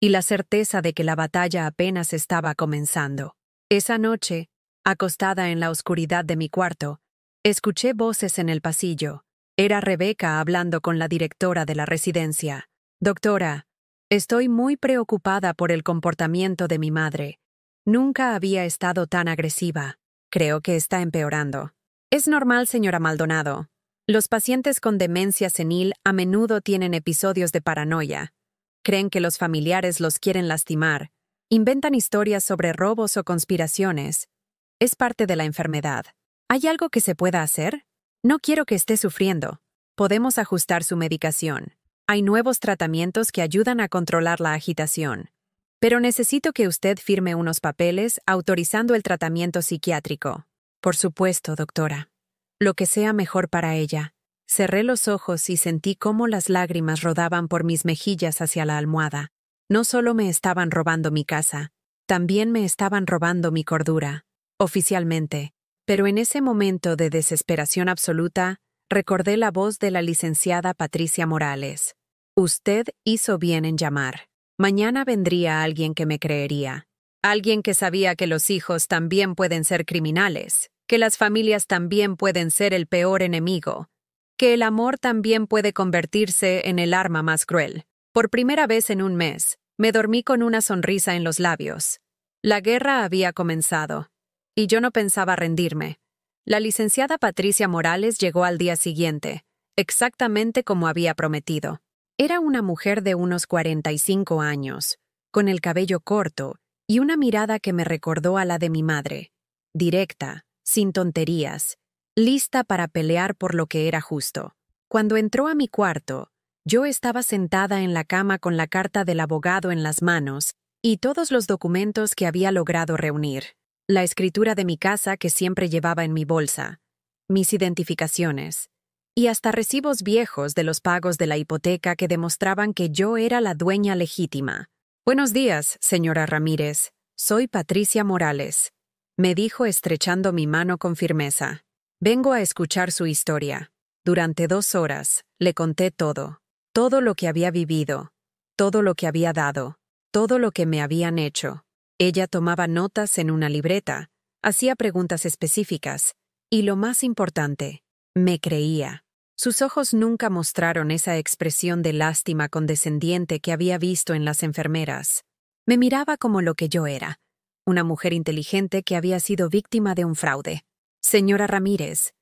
y la certeza de que la batalla apenas estaba comenzando. Esa noche, acostada en la oscuridad de mi cuarto, escuché voces en el pasillo. Era Rebeca hablando con la directora de la residencia. «Doctora, estoy muy preocupada por el comportamiento de mi madre. Nunca había estado tan agresiva. Creo que está empeorando». «Es normal, señora Maldonado. Los pacientes con demencia senil a menudo tienen episodios de paranoia. Creen que los familiares los quieren lastimar. Inventan historias sobre robos o conspiraciones. Es parte de la enfermedad. ¿Hay algo que se pueda hacer? No quiero que esté sufriendo. Podemos ajustar su medicación. Hay nuevos tratamientos que ayudan a controlar la agitación. Pero necesito que usted firme unos papeles autorizando el tratamiento psiquiátrico». «Por supuesto, doctora. Lo que sea mejor para ella». Cerré los ojos y sentí cómo las lágrimas rodaban por mis mejillas hacia la almohada. No solo me estaban robando mi casa, también me estaban robando mi cordura. Oficialmente. Pero en ese momento de desesperación absoluta, recordé la voz de la licenciada Patricia Morales. «Usted hizo bien en llamar. Mañana vendría alguien que me creería. Alguien que sabía que los hijos también pueden ser criminales, que las familias también pueden ser el peor enemigo, que el amor también puede convertirse en el arma más cruel». Por primera vez en un mes, me dormí con una sonrisa en los labios. La guerra había comenzado, y yo no pensaba rendirme. La licenciada Patricia Morales llegó al día siguiente, exactamente como había prometido. Era una mujer de unos 45 años, con el cabello corto y una mirada que me recordó a la de mi madre, directa, sin tonterías, lista para pelear por lo que era justo. Cuando entró a mi cuarto, yo estaba sentada en la cama con la carta del abogado en las manos y todos los documentos que había logrado reunir, la escritura de mi casa que siempre llevaba en mi bolsa, mis identificaciones, y hasta recibos viejos de los pagos de la hipoteca que demostraban que yo era la dueña legítima. «Buenos días, señora Ramírez. Soy Patricia Morales», me dijo estrechando mi mano con firmeza. «Vengo a escuchar su historia». Durante 2 horas, le conté todo lo que había vivido, todo lo que había dado, todo lo que me habían hecho. Ella tomaba notas en una libreta, hacía preguntas específicas, y lo más importante, me creía. Sus ojos nunca mostraron esa expresión de lástima condescendiente que había visto en las enfermeras. Me miraba como lo que yo era, una mujer inteligente que había sido víctima de un fraude. «Señora Ramírez»,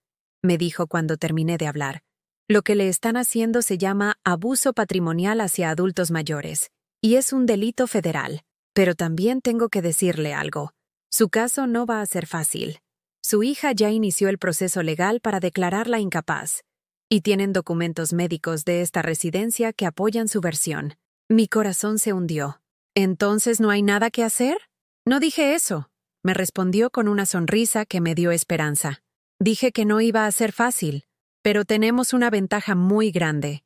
me dijo cuando terminé de hablar, «lo que le están haciendo se llama abuso patrimonial hacia adultos mayores, y es un delito federal. Pero también tengo que decirle algo. Su caso no va a ser fácil. Su hija ya inició el proceso legal para declararla incapaz, y tienen documentos médicos de esta residencia que apoyan su versión». Mi corazón se hundió. «¿Entonces no hay nada que hacer?» «No dije eso», me respondió con una sonrisa que me dio esperanza. «Dije que no iba a ser fácil, pero tenemos una ventaja muy grande.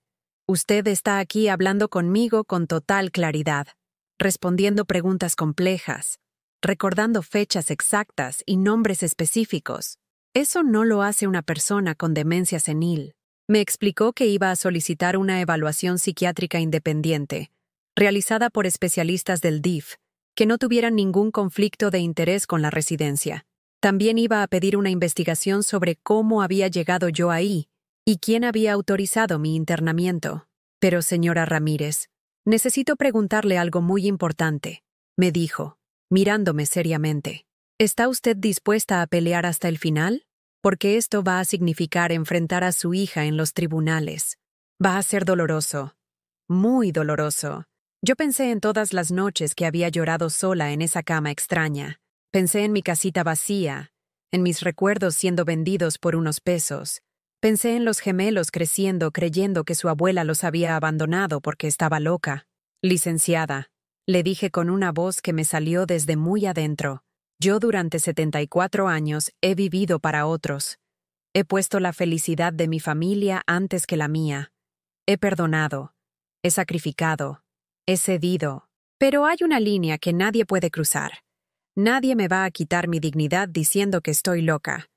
Usted está aquí hablando conmigo con total claridad, respondiendo preguntas complejas, recordando fechas exactas y nombres específicos. Eso no lo hace una persona con demencia senil». Me explicó que iba a solicitar una evaluación psiquiátrica independiente, realizada por especialistas del DIF, que no tuvieran ningún conflicto de interés con la residencia. También iba a pedir una investigación sobre cómo había llegado yo ahí y quién había autorizado mi internamiento. «Pero, señora Ramírez, necesito preguntarle algo muy importante», me dijo, mirándome seriamente. «¿Está usted dispuesta a pelear hasta el final? Porque esto va a significar enfrentar a su hija en los tribunales. Va a ser doloroso, muy doloroso». Yo pensé en todas las noches que había llorado sola en esa cama extraña. Pensé en mi casita vacía, en mis recuerdos siendo vendidos por unos pesos. Pensé en los gemelos creciendo creyendo que su abuela los había abandonado porque estaba loca. «Licenciada», le dije con una voz que me salió desde muy adentro, «yo durante 74 años he vivido para otros. He puesto la felicidad de mi familia antes que la mía. He perdonado, he sacrificado, he cedido. Pero hay una línea que nadie puede cruzar. Nadie me va a quitar mi dignidad diciendo que estoy loca.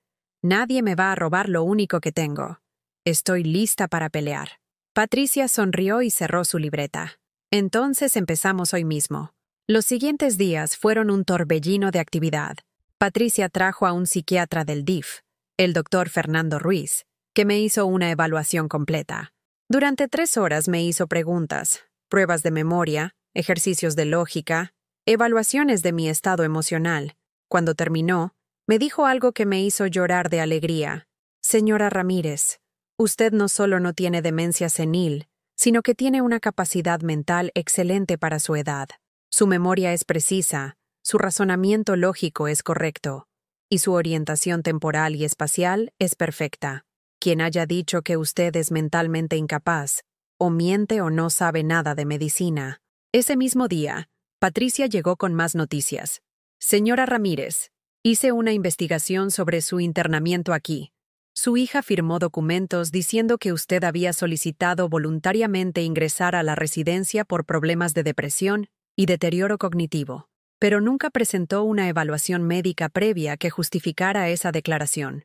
Nadie me va a robar lo único que tengo. Estoy lista para pelear». Patricia sonrió y cerró su libreta. «Entonces empezamos hoy mismo». Los siguientes días fueron un torbellino de actividad. Patricia trajo a un psiquiatra del DIF, el doctor Fernando Ruiz, que me hizo una evaluación completa. Durante 3 horas me hizo preguntas, pruebas de memoria, ejercicios de lógica, evaluaciones de mi estado emocional. Cuando terminó, me dijo algo que me hizo llorar de alegría. «Señora Ramírez, usted no solo no tiene demencia senil, sino que tiene una capacidad mental excelente para su edad. Su memoria es precisa, su razonamiento lógico es correcto, y su orientación temporal y espacial es perfecta. Quien haya dicho que usted es mentalmente incapaz, o miente o no sabe nada de medicina». Ese mismo día, Patricia llegó con más noticias. «Señora Ramírez, hice una investigación sobre su internamiento aquí. Su hija firmó documentos diciendo que usted había solicitado voluntariamente ingresar a la residencia por problemas de depresión y deterioro cognitivo, pero nunca presentó una evaluación médica previa que justificara esa declaración.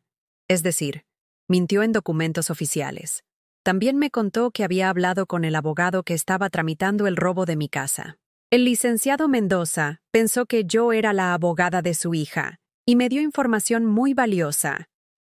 Es decir, mintió en documentos oficiales. También me contó que había hablado con el abogado que estaba tramitando el robo de mi casa. El licenciado Mendoza pensó que yo era la abogada de su hija y me dio información muy valiosa.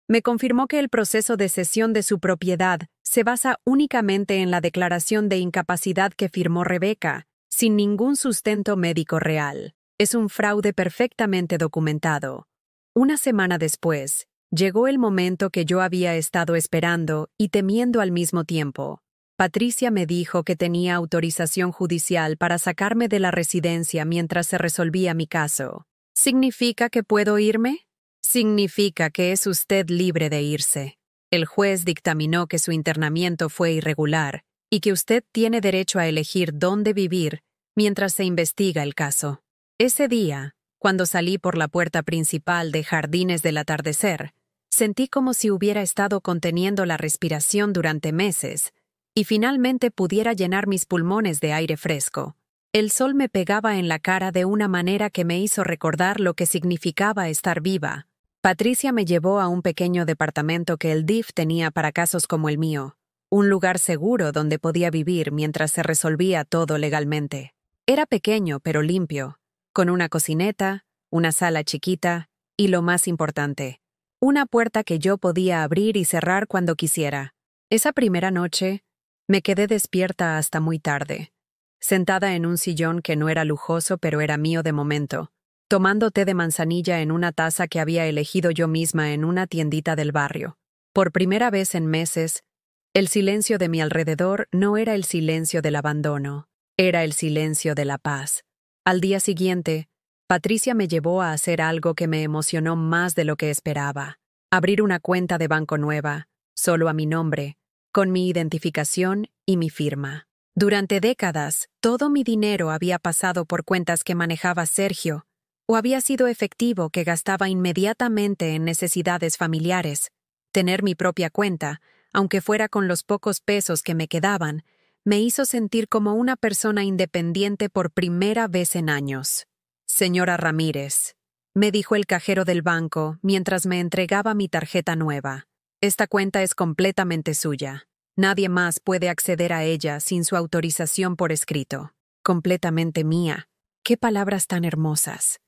Me confirmó que el proceso de cesión de su propiedad se basa únicamente en la declaración de incapacidad que firmó Rebeca, sin ningún sustento médico real. Es un fraude perfectamente documentado. Una semana después, llegó el momento que yo había estado esperando y temiendo al mismo tiempo. Patricia me dijo que tenía autorización judicial para sacarme de la residencia mientras se resolvía mi caso. ¿Significa que puedo irme? Significa que es usted libre de irse. El juez dictaminó que su internamiento fue irregular y que usted tiene derecho a elegir dónde vivir mientras se investiga el caso. Ese día, cuando salí por la puerta principal de Jardines del Atardecer, sentí como si hubiera estado conteniendo la respiración durante meses y finalmente pudiera llenar mis pulmones de aire fresco. El sol me pegaba en la cara de una manera que me hizo recordar lo que significaba estar viva. Patricia me llevó a un pequeño departamento que el DIF tenía para casos como el mío, un lugar seguro donde podía vivir mientras se resolvía todo legalmente. Era pequeño pero limpio, con una cocineta, una sala chiquita y, lo más importante, una puerta que yo podía abrir y cerrar cuando quisiera. Esa primera noche, me quedé despierta hasta muy tarde, sentada en un sillón que no era lujoso pero era mío de momento, tomando té de manzanilla en una taza que había elegido yo misma en una tiendita del barrio. Por primera vez en meses, el silencio de mi alrededor no era el silencio del abandono, era el silencio de la paz. Al día siguiente, Patricia me llevó a hacer algo que me emocionó más de lo que esperaba: abrir una cuenta de banco nueva, solo a mi nombre, con mi identificación y mi firma. Durante décadas, todo mi dinero había pasado por cuentas que manejaba Sergio, o había sido efectivo que gastaba inmediatamente en necesidades familiares. Tener mi propia cuenta, aunque fuera con los pocos pesos que me quedaban, me hizo sentir como una persona independiente por primera vez en años. «Señora Ramírez», me dijo el cajero del banco mientras me entregaba mi tarjeta nueva, «esta cuenta es completamente suya. Nadie más puede acceder a ella sin su autorización por escrito. Completamente mía». ¡Qué palabras tan hermosas!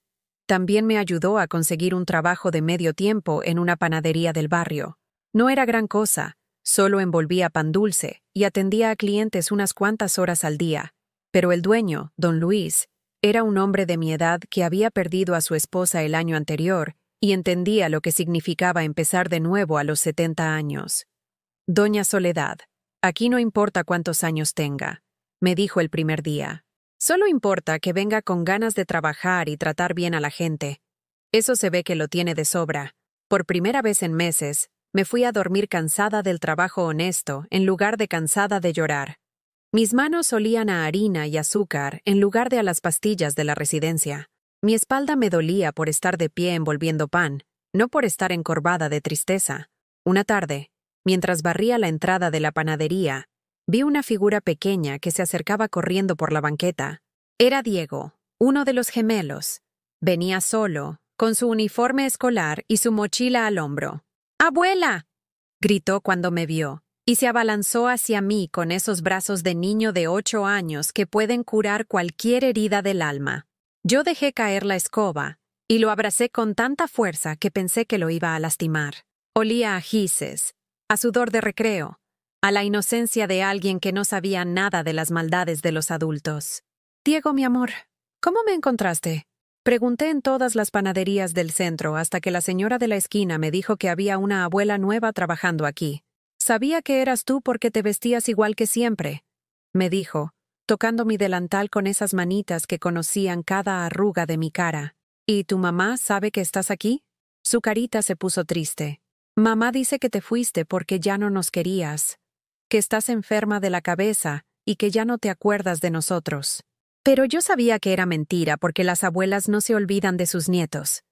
También me ayudó a conseguir un trabajo de medio tiempo en una panadería del barrio. No era gran cosa, solo envolvía pan dulce y atendía a clientes unas cuantas horas al día. Pero el dueño, don Luis, era un hombre de mi edad que había perdido a su esposa el año anterior y entendía lo que significaba empezar de nuevo a los 70 años. «Doña Soledad, aquí no importa cuántos años tenga», me dijo el primer día. «Solo importa que venga con ganas de trabajar y tratar bien a la gente. Eso se ve que lo tiene de sobra». Por primera vez en meses, me fui a dormir cansada del trabajo honesto en lugar de cansada de llorar. Mis manos olían a harina y azúcar en lugar de a las pastillas de la residencia. Mi espalda me dolía por estar de pie envolviendo pan, no por estar encorvada de tristeza. Una tarde, mientras barría la entrada de la panadería, vi una figura pequeña que se acercaba corriendo por la banqueta. Era Diego, uno de los gemelos. Venía solo, con su uniforme escolar y su mochila al hombro. «¡Abuela!», gritó cuando me vio, y se abalanzó hacia mí con esos brazos de niño de 8 años que pueden curar cualquier herida del alma. Yo dejé caer la escoba y lo abracé con tanta fuerza que pensé que lo iba a lastimar. Olía a gises, a sudor de recreo, a la inocencia de alguien que no sabía nada de las maldades de los adultos. «Diego, mi amor, ¿cómo me encontraste?», pregunté en todas las panaderías del centro hasta que la señora de la esquina me dijo que había una abuela nueva trabajando aquí. «Sabía que eras tú porque te vestías igual que siempre», me dijo, tocando mi delantal con esas manitas que conocían cada arruga de mi cara. «¿Y tu mamá sabe que estás aquí?». Su carita se puso triste. «Mamá dice que te fuiste porque ya no nos querías, que estás enferma de la cabeza y que ya no te acuerdas de nosotros». Pero yo sabía que era mentira porque las abuelas no se olvidan de sus nietos.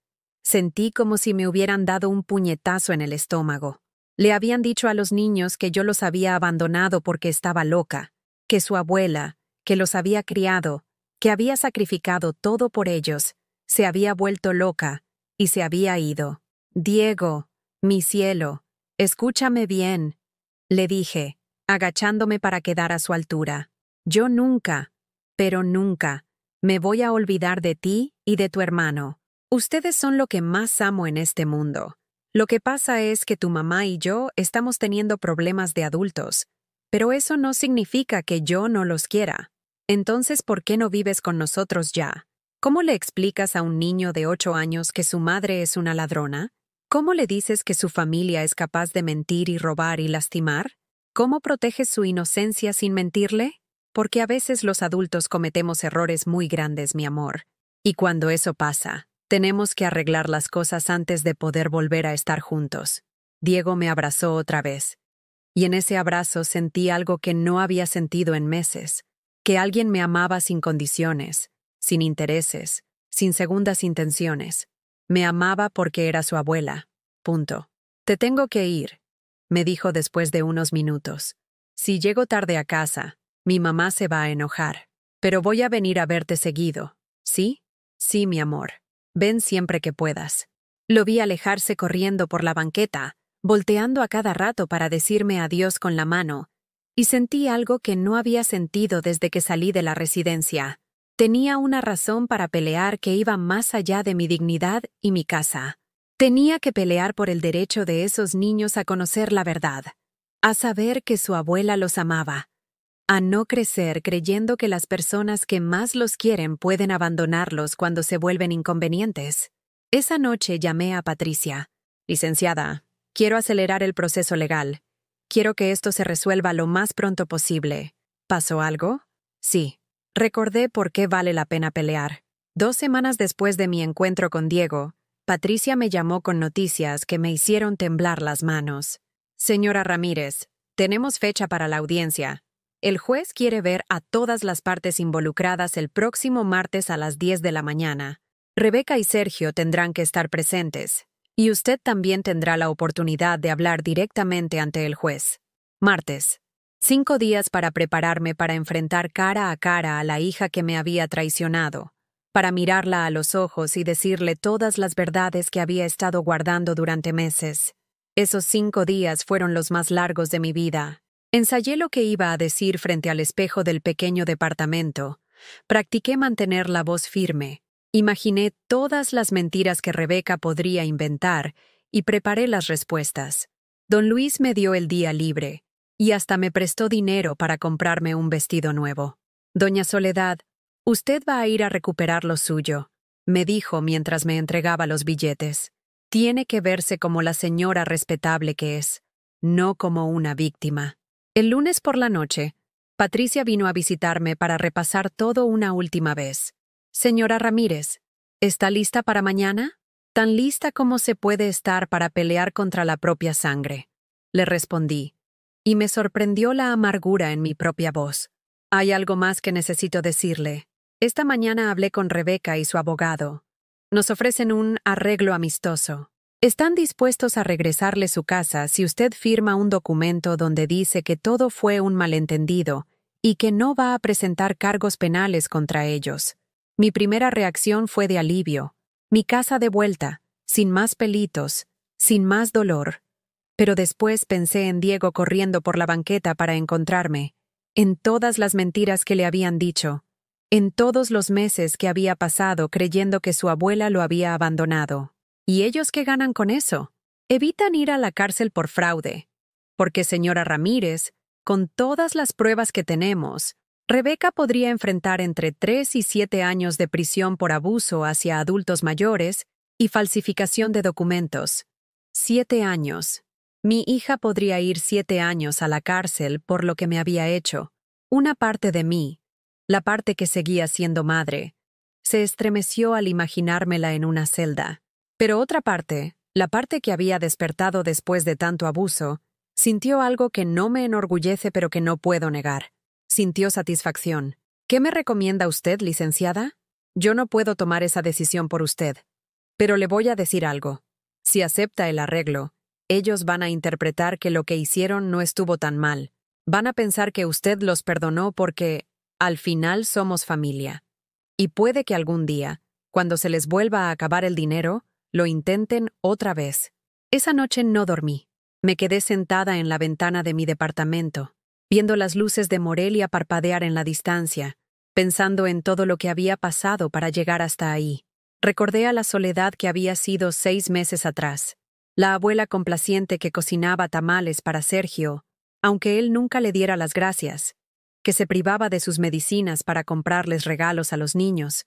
Sentí como si me hubieran dado un puñetazo en el estómago. Le habían dicho a los niños que yo los había abandonado porque estaba loca, que su abuela, que los había criado, que había sacrificado todo por ellos, se había vuelto loca y se había ido. «Diego, mi cielo, escúchame bien», le dije, agachándome para quedar a su altura. «Yo nunca, pero nunca, me voy a olvidar de ti y de tu hermano. Ustedes son lo que más amo en este mundo. Lo que pasa es que tu mamá y yo estamos teniendo problemas de adultos, pero eso no significa que yo no los quiera. Entonces, ¿por qué no vives con nosotros ya? ¿Cómo le explicas a un niño de 8 años que su madre es una ladrona? ¿Cómo le dices que su familia es capaz de mentir y robar y lastimar? ¿Cómo proteges su inocencia sin mentirle? Porque a veces los adultos cometemos errores muy grandes, mi amor. Y cuando eso pasa, tenemos que arreglar las cosas antes de poder volver a estar juntos». Diego me abrazó otra vez. Y en ese abrazo sentí algo que no había sentido en meses, que alguien me amaba sin condiciones, sin intereses, sin segundas intenciones. Me amaba porque era su abuela. Punto. Te tengo que ir, me dijo después de unos minutos. Si llego tarde a casa, mi mamá se va a enojar. Pero voy a venir a verte seguido. ¿Sí? Sí, mi amor. Ven siempre que puedas. Lo vi alejarse corriendo por la banqueta, volteando a cada rato para decirme adiós con la mano, y sentí algo que no había sentido desde que salí de la residencia. Tenía una razón para pelear que iba más allá de mi dignidad y mi casa. Tenía que pelear por el derecho de esos niños a conocer la verdad, a saber que su abuela los amaba, a no crecer creyendo que las personas que más los quieren pueden abandonarlos cuando se vuelven inconvenientes. Esa noche llamé a Patricia. Licenciada, quiero acelerar el proceso legal. Quiero que esto se resuelva lo más pronto posible. ¿Pasó algo? Sí. Recordé por qué vale la pena pelear. 2 semanas después de mi encuentro con Diego, Patricia me llamó con noticias que me hicieron temblar las manos. Señora Ramírez, tenemos fecha para la audiencia. El juez quiere ver a todas las partes involucradas el próximo martes a las 10 de la mañana. Rebeca y Sergio tendrán que estar presentes, y usted también tendrá la oportunidad de hablar directamente ante el juez. Martes. 5 días para prepararme para enfrentar cara a cara a la hija que me había traicionado, para mirarla a los ojos y decirle todas las verdades que había estado guardando durante meses. Esos 5 días fueron los más largos de mi vida. Ensayé lo que iba a decir frente al espejo del pequeño departamento. Practiqué mantener la voz firme. Imaginé todas las mentiras que Rebeca podría inventar y preparé las respuestas. Don Luis me dio el día libre y hasta me prestó dinero para comprarme un vestido nuevo. Doña Soledad, usted va a ir a recuperar lo suyo, me dijo mientras me entregaba los billetes. Tiene que verse como la señora respetable que es, no como una víctima. El lunes por la noche, Patricia vino a visitarme para repasar todo una última vez. Señora Ramírez, ¿está lista para mañana? Tan lista como se puede estar para pelear contra la propia sangre. Le respondí, y me sorprendió la amargura en mi propia voz. Hay algo más que necesito decirle. Esta mañana hablé con Rebeca y su abogado. Nos ofrecen un arreglo amistoso. Están dispuestos a regresarle su casa si usted firma un documento donde dice que todo fue un malentendido y que no va a presentar cargos penales contra ellos. Mi primera reacción fue de alivio. Mi casa de vuelta, sin más pelitos, sin más dolor. Pero después pensé en Diego corriendo por la banqueta para encontrarme, en todas las mentiras que le habían dicho, en todos los meses que había pasado creyendo que su abuela lo había abandonado. ¿Y ellos qué ganan con eso? Evitan ir a la cárcel por fraude. Porque, señora Ramírez, con todas las pruebas que tenemos, Rebeca podría enfrentar entre 3 y 7 años de prisión por abuso hacia adultos mayores y falsificación de documentos. 7 años. Mi hija podría ir 7 años a la cárcel por lo que me había hecho. Una parte de mí, la parte que seguía siendo madre, se estremeció al imaginármela en una celda. Pero otra parte, la parte que había despertado después de tanto abuso, sintió algo que no me enorgullece pero que no puedo negar. Sintió satisfacción. ¿Qué me recomienda usted, licenciada? Yo no puedo tomar esa decisión por usted. Pero le voy a decir algo. Si acepta el arreglo, ellos van a interpretar que lo que hicieron no estuvo tan mal. Van a pensar que usted los perdonó porque, al final, somos familia. Y puede que algún día, cuando se les vuelva a acabar el dinero, lo intenten otra vez. Esa noche no dormí. Me quedé sentada en la ventana de mi departamento, viendo las luces de Morelia parpadear en la distancia, pensando en todo lo que había pasado para llegar hasta ahí. Recordé a la Soledad que había sido 6 meses atrás, la abuela complaciente que cocinaba tamales para Sergio, aunque él nunca le diera las gracias, que se privaba de sus medicinas para comprarles regalos a los niños,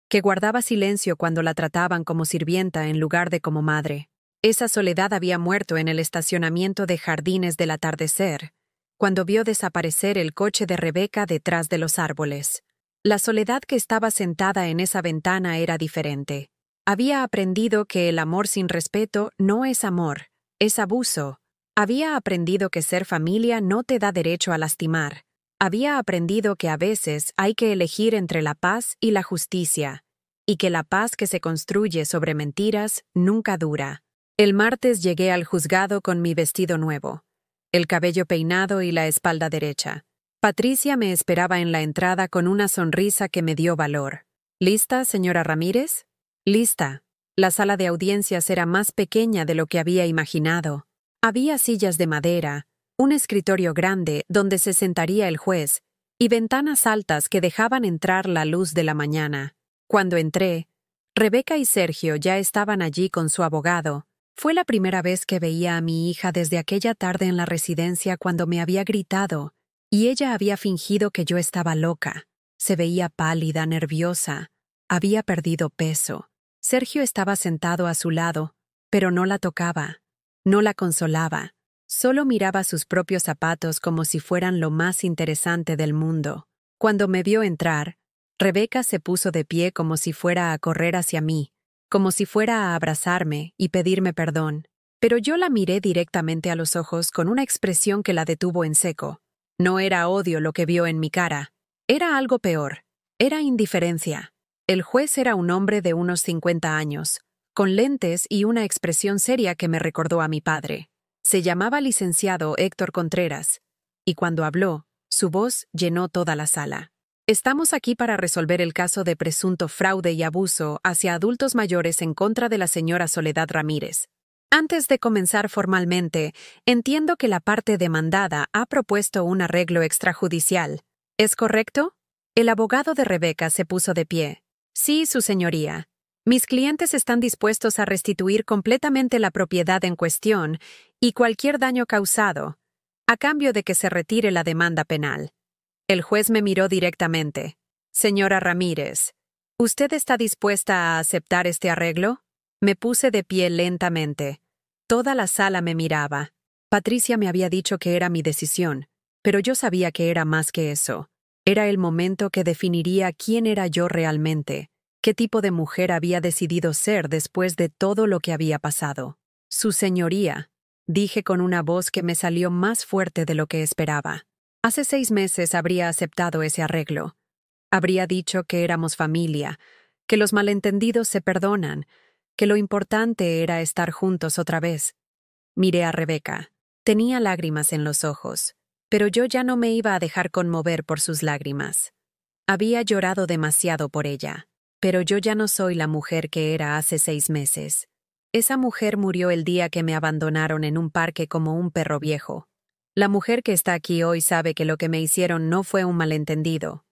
que guardaba silencio cuando la trataban como sirvienta en lugar de como madre. Esa Soledad había muerto en el estacionamiento de Jardines del Atardecer, cuando vio desaparecer el coche de Rebeca detrás de los árboles. La Soledad que estaba sentada en esa ventana era diferente. Había aprendido que el amor sin respeto no es amor, es abuso. Había aprendido que ser familia no te da derecho a lastimar. Había aprendido que a veces hay que elegir entre la paz y la justicia, y que la paz que se construye sobre mentiras nunca dura. El martes llegué al juzgado con mi vestido nuevo, el cabello peinado y la espalda derecha. Patricia me esperaba en la entrada con una sonrisa que me dio valor. ¿Lista, señora Ramírez? Lista. La sala de audiencias era más pequeña de lo que había imaginado. Había sillas de madera, un escritorio grande donde se sentaría el juez, y ventanas altas que dejaban entrar la luz de la mañana. Cuando entré, Rebeca y Sergio ya estaban allí con su abogado. Fue la primera vez que veía a mi hija desde aquella tarde en la residencia cuando me había gritado, y ella había fingido que yo estaba loca. Se veía pálida, nerviosa. Había perdido peso. Sergio estaba sentado a su lado, pero no la tocaba, no la consolaba. Solo miraba sus propios zapatos como si fueran lo más interesante del mundo. Cuando me vio entrar, Rebeca se puso de pie como si fuera a correr hacia mí, como si fuera a abrazarme y pedirme perdón. Pero yo la miré directamente a los ojos con una expresión que la detuvo en seco. No era odio lo que vio en mi cara. Era algo peor. Era indiferencia. El juez era un hombre de unos 50 años, con lentes y una expresión seria que me recordó a mi padre. Se llamaba licenciado Héctor Contreras, y cuando habló, su voz llenó toda la sala. Estamos aquí para resolver el caso de presunto fraude y abuso hacia adultos mayores en contra de la señora Soledad Ramírez. Antes de comenzar formalmente, entiendo que la parte demandada ha propuesto un arreglo extrajudicial. ¿Es correcto? El abogado de Rebeca se puso de pie. Sí, su señoría. Mis clientes están dispuestos a restituir completamente la propiedad en cuestión y cualquier daño causado, a cambio de que se retire la demanda penal. El juez me miró directamente. Señora Ramírez, ¿usted está dispuesta a aceptar este arreglo? Me puse de pie lentamente. Toda la sala me miraba. Patricia me había dicho que era mi decisión, pero yo sabía que era más que eso. Era el momento que definiría quién era yo realmente, qué tipo de mujer había decidido ser después de todo lo que había pasado. Su señoría, dije con una voz que me salió más fuerte de lo que esperaba. Hace 6 meses habría aceptado ese arreglo. Habría dicho que éramos familia, que los malentendidos se perdonan, que lo importante era estar juntos otra vez. Miré a Rebeca. Tenía lágrimas en los ojos, pero yo ya no me iba a dejar conmover por sus lágrimas. Había llorado demasiado por ella, pero yo ya no soy la mujer que era hace 6 meses. Esa mujer murió el día que me abandonaron en un parque como un perro viejo. La mujer que está aquí hoy sabe que lo que me hicieron no fue un malentendido.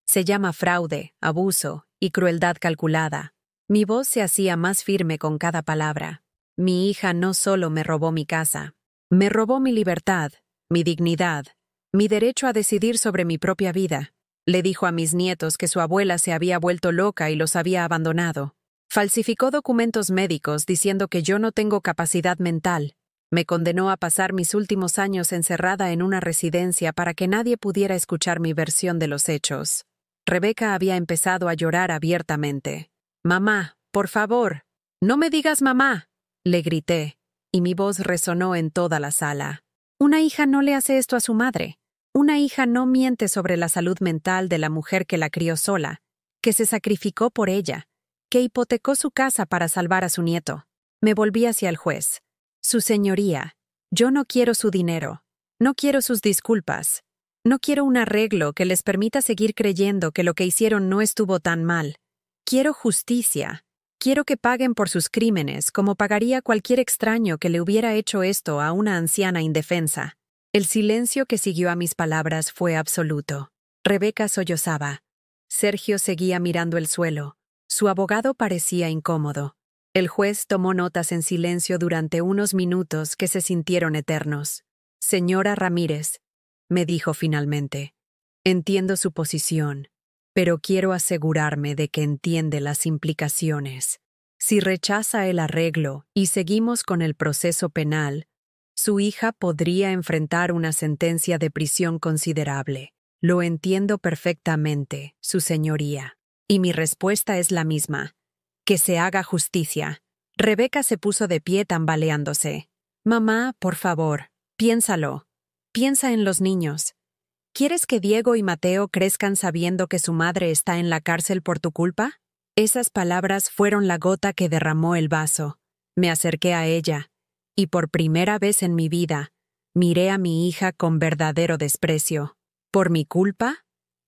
Se llama fraude, abuso y crueldad calculada. Mi voz se hacía más firme con cada palabra. Mi hija no solo me robó mi casa, me robó mi libertad, mi dignidad, mi derecho a decidir sobre mi propia vida. Le dijo a mis nietos que su abuela se había vuelto loca y los había abandonado. Falsificó documentos médicos diciendo que yo no tengo capacidad mental. Me condenó a pasar mis últimos años encerrada en una residencia para que nadie pudiera escuchar mi versión de los hechos. Rebeca había empezado a llorar abiertamente. «Mamá, por favor, no me digas mamá», le grité, y mi voz resonó en toda la sala. Una hija no le hace esto a su madre. Una hija no miente sobre la salud mental de la mujer que la crió sola, que se sacrificó por ella, que hipotecó su casa para salvar a su nieto. Me volví hacia el juez. Su señoría, yo no quiero su dinero, no quiero sus disculpas, no quiero un arreglo que les permita seguir creyendo que lo que hicieron no estuvo tan mal. Quiero justicia. Quiero que paguen por sus crímenes como pagaría cualquier extraño que le hubiera hecho esto a una anciana indefensa. El silencio que siguió a mis palabras fue absoluto. Rebeca sollozaba. Sergio seguía mirando el suelo. Su abogado parecía incómodo. El juez tomó notas en silencio durante unos minutos que se sintieron eternos. «Señora Ramírez», me dijo finalmente, «entiendo su posición, pero quiero asegurarme de que entiende las implicaciones. Si rechaza el arreglo y seguimos con el proceso penal, su hija podría enfrentar una sentencia de prisión considerable. Lo entiendo perfectamente, su señoría. Y mi respuesta es la misma. Que se haga justicia». Rebeca se puso de pie tambaleándose. «Mamá, por favor, piénsalo. Piensa en los niños. ¿Quieres que Diego y Mateo crezcan sabiendo que su madre está en la cárcel por tu culpa? Esas palabras fueron la gota que derramó el vaso. Me acerqué a ella, y por primera vez en mi vida, miré a mi hija con verdadero desprecio. ¿Por mi culpa?,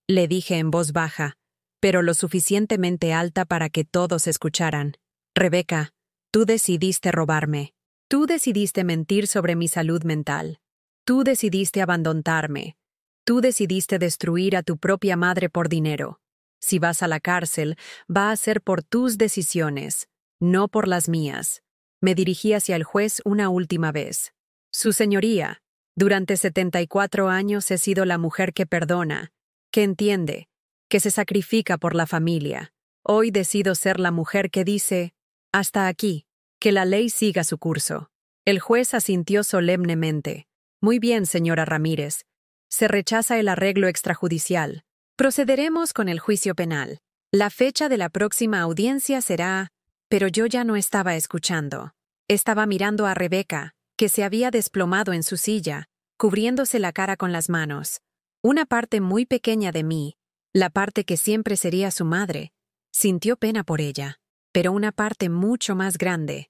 le dije en voz baja, pero lo suficientemente alta para que todos escucharan. Rebeca, tú decidiste robarme. Tú decidiste mentir sobre mi salud mental. Tú decidiste abandonarme. Tú decidiste destruir a tu propia madre por dinero. Si vas a la cárcel, va a ser por tus decisiones, no por las mías. Me dirigí hacia el juez una última vez. Su señoría, durante 74 años he sido la mujer que perdona, que entiende, que se sacrifica por la familia. Hoy decido ser la mujer que dice, hasta aquí, que la ley siga su curso. El juez asintió solemnemente. Muy bien, señora Ramírez. Se rechaza el arreglo extrajudicial. Procederemos con el juicio penal. La fecha de la próxima audiencia será... Pero yo ya no estaba escuchando. Estaba mirando a Rebeca, que se había desplomado en su silla, cubriéndose la cara con las manos. Una parte muy pequeña de mí, la parte que siempre sería su madre, sintió pena por ella, pero una parte mucho más grande,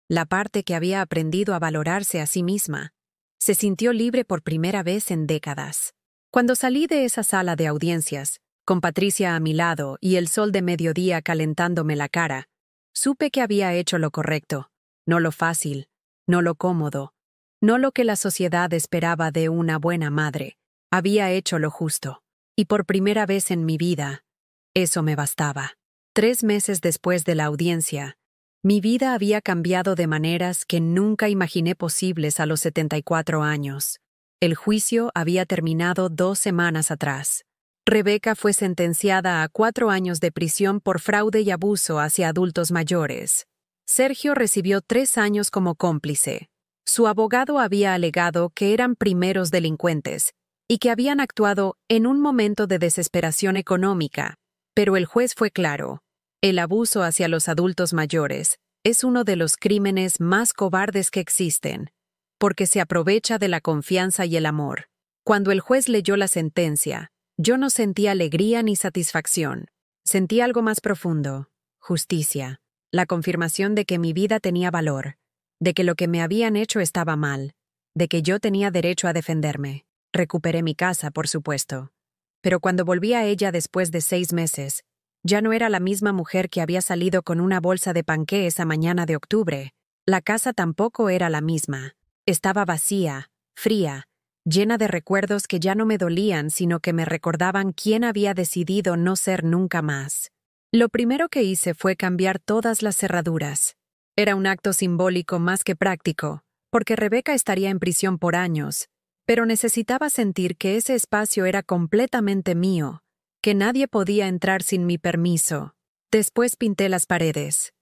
la parte que había aprendido a valorarse a sí misma, se sintió libre por primera vez en décadas. Cuando salí de esa sala de audiencias, con Patricia a mi lado y el sol de mediodía calentándome la cara, supe que había hecho lo correcto, no lo fácil, no lo cómodo, no lo que la sociedad esperaba de una buena madre. Había hecho lo justo, y por primera vez en mi vida, eso me bastaba. 3 meses después de la audiencia, mi vida había cambiado de maneras que nunca imaginé posibles a los 74 años. El juicio había terminado 2 semanas atrás. Rebeca fue sentenciada a 4 años de prisión por fraude y abuso hacia adultos mayores. Sergio recibió 3 años como cómplice. Su abogado había alegado que eran primeros delincuentes y que habían actuado en un momento de desesperación económica, pero el juez fue claro. El abuso hacia los adultos mayores es uno de los crímenes más cobardes que existen, porque se aprovecha de la confianza y el amor. Cuando el juez leyó la sentencia, yo no sentí alegría ni satisfacción. Sentí algo más profundo, justicia, la confirmación de que mi vida tenía valor, de que lo que me habían hecho estaba mal, de que yo tenía derecho a defenderme. Recuperé mi casa, por supuesto. Pero cuando volví a ella después de 6 meses, ya no era la misma mujer que había salido con una bolsa de panqué esa mañana de octubre. La casa tampoco era la misma. Estaba vacía, fría, llena de recuerdos que ya no me dolían, sino que me recordaban quién había decidido no ser nunca más. Lo primero que hice fue cambiar todas las cerraduras. Era un acto simbólico más que práctico, porque Rebeca estaría en prisión por años, pero necesitaba sentir que ese espacio era completamente mío, que nadie podía entrar sin mi permiso. Después pinté las paredes.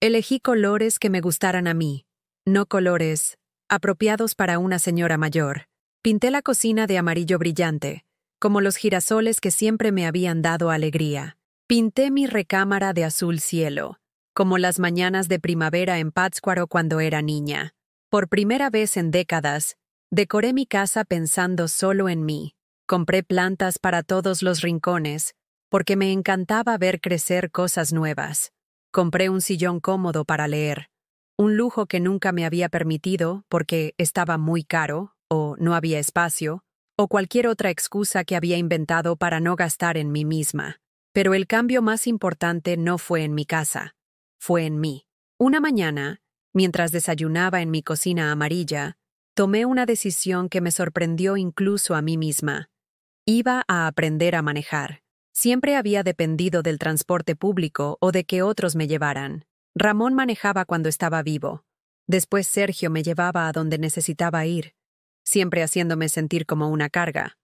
Elegí colores que me gustaran a mí, no colores apropiados para una señora mayor. Pinté la cocina de amarillo brillante, como los girasoles que siempre me habían dado alegría. Pinté mi recámara de azul cielo, como las mañanas de primavera en Pátzcuaro cuando era niña. Por primera vez en décadas, decoré mi casa pensando solo en mí. Compré plantas para todos los rincones, porque me encantaba ver crecer cosas nuevas. Compré un sillón cómodo para leer, un lujo que nunca me había permitido porque estaba muy caro, o no había espacio, o cualquier otra excusa que había inventado para no gastar en mí misma. Pero el cambio más importante no fue en mi casa, fue en mí. Una mañana, mientras desayunaba en mi cocina amarilla, tomé una decisión que me sorprendió incluso a mí misma. Iba a aprender a manejar. Siempre había dependido del transporte público o de que otros me llevaran. Ramón manejaba cuando estaba vivo. Después Sergio me llevaba a donde necesitaba ir, siempre haciéndome sentir como una carga.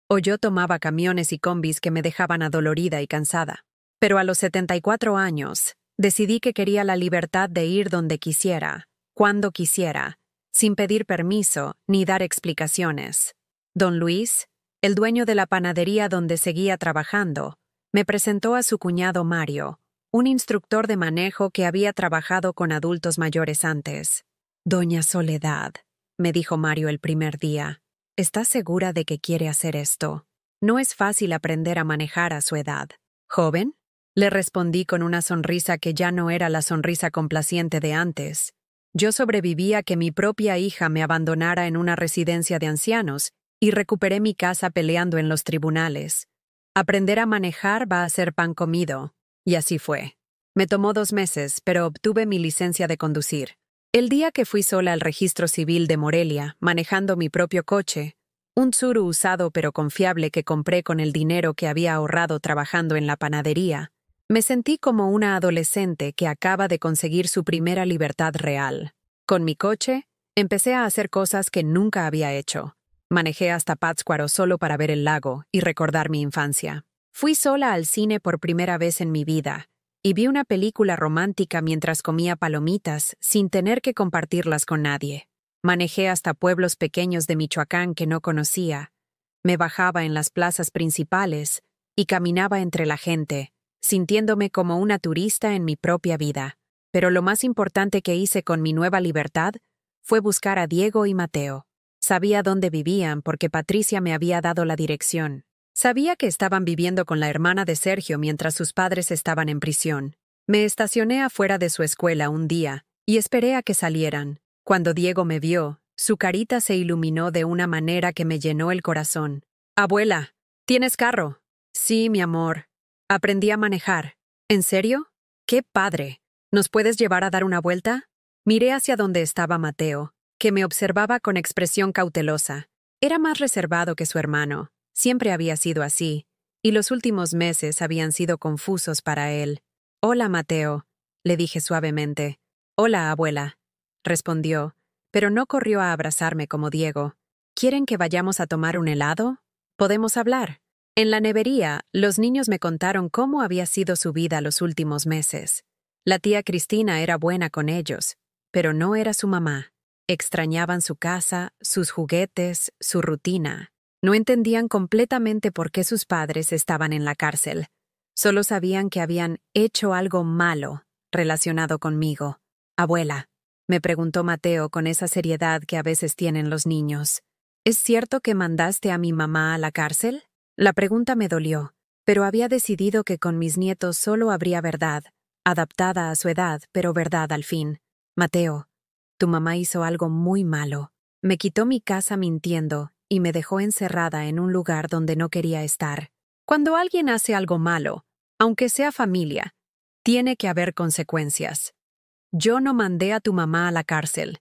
O yo tomaba camiones y combis que me dejaban adolorida y cansada. Pero a los 74 años, decidí que quería la libertad de ir donde quisiera, cuando quisiera, sin pedir permiso ni dar explicaciones. Don Luis, el dueño de la panadería donde seguía trabajando, me presentó a su cuñado Mario, un instructor de manejo que había trabajado con adultos mayores antes. «Doña Soledad», me dijo Mario el primer día, «¿está segura de que quiere hacer esto?» No es fácil aprender a manejar a su edad. ¿Joven? Le respondí con una sonrisa que ya no era la sonrisa complaciente de antes. Yo sobreviví a que mi propia hija me abandonara en una residencia de ancianos y recuperé mi casa peleando en los tribunales. Aprender a manejar va a ser pan comido. Y así fue. Me tomó 2 meses, pero obtuve mi licencia de conducir. El día que fui sola al registro civil de Morelia, manejando mi propio coche, un Tsuru usado pero confiable que compré con el dinero que había ahorrado trabajando en la panadería, me sentí como una adolescente que acaba de conseguir su primera libertad real. Con mi coche, empecé a hacer cosas que nunca había hecho. Manejé hasta Pátzcuaro solo para ver el lago y recordar mi infancia. Fui sola al cine por primera vez en mi vida y vi una película romántica mientras comía palomitas sin tener que compartirlas con nadie. Manejé hasta pueblos pequeños de Michoacán que no conocía. Me bajaba en las plazas principales y caminaba entre la gente, sintiéndome como una turista en mi propia vida. Pero lo más importante que hice con mi nueva libertad fue buscar a Diego y Mateo. Sabía dónde vivían porque Patricia me había dado la dirección. Sabía que estaban viviendo con la hermana de Sergio mientras sus padres estaban en prisión. Me estacioné afuera de su escuela un día y esperé a que salieran. Cuando Diego me vio, su carita se iluminó de una manera que me llenó el corazón. «Abuela, ¿tienes carro?» «Sí, mi amor. Aprendí a manejar». «¿En serio? ¡Qué padre! ¿Nos puedes llevar a dar una vuelta?» Miré hacia donde estaba Mateo, que me observaba con expresión cautelosa. Era más reservado que su hermano. Siempre había sido así, y los últimos meses habían sido confusos para él. «Hola, Mateo», le dije suavemente. «Hola, abuela», respondió, pero no corrió a abrazarme como Diego. «¿Quieren que vayamos a tomar un helado? Podemos hablar». En la nevería, los niños me contaron cómo había sido su vida los últimos meses. La tía Cristina era buena con ellos, pero no era su mamá. Extrañaban su casa, sus juguetes, su rutina. No entendían completamente por qué sus padres estaban en la cárcel. Solo sabían que habían hecho algo malo relacionado conmigo. «Abuela», me preguntó Mateo con esa seriedad que a veces tienen los niños, «¿es cierto que mandaste a mi mamá a la cárcel?» La pregunta me dolió, pero había decidido que con mis nietos solo habría verdad, adaptada a su edad, pero verdad al fin. «Mateo, tu mamá hizo algo muy malo. Me quitó mi casa mintiendo y me dejó encerrada en un lugar donde no quería estar. Cuando alguien hace algo malo, aunque sea familia, tiene que haber consecuencias. Yo no mandé a tu mamá a la cárcel.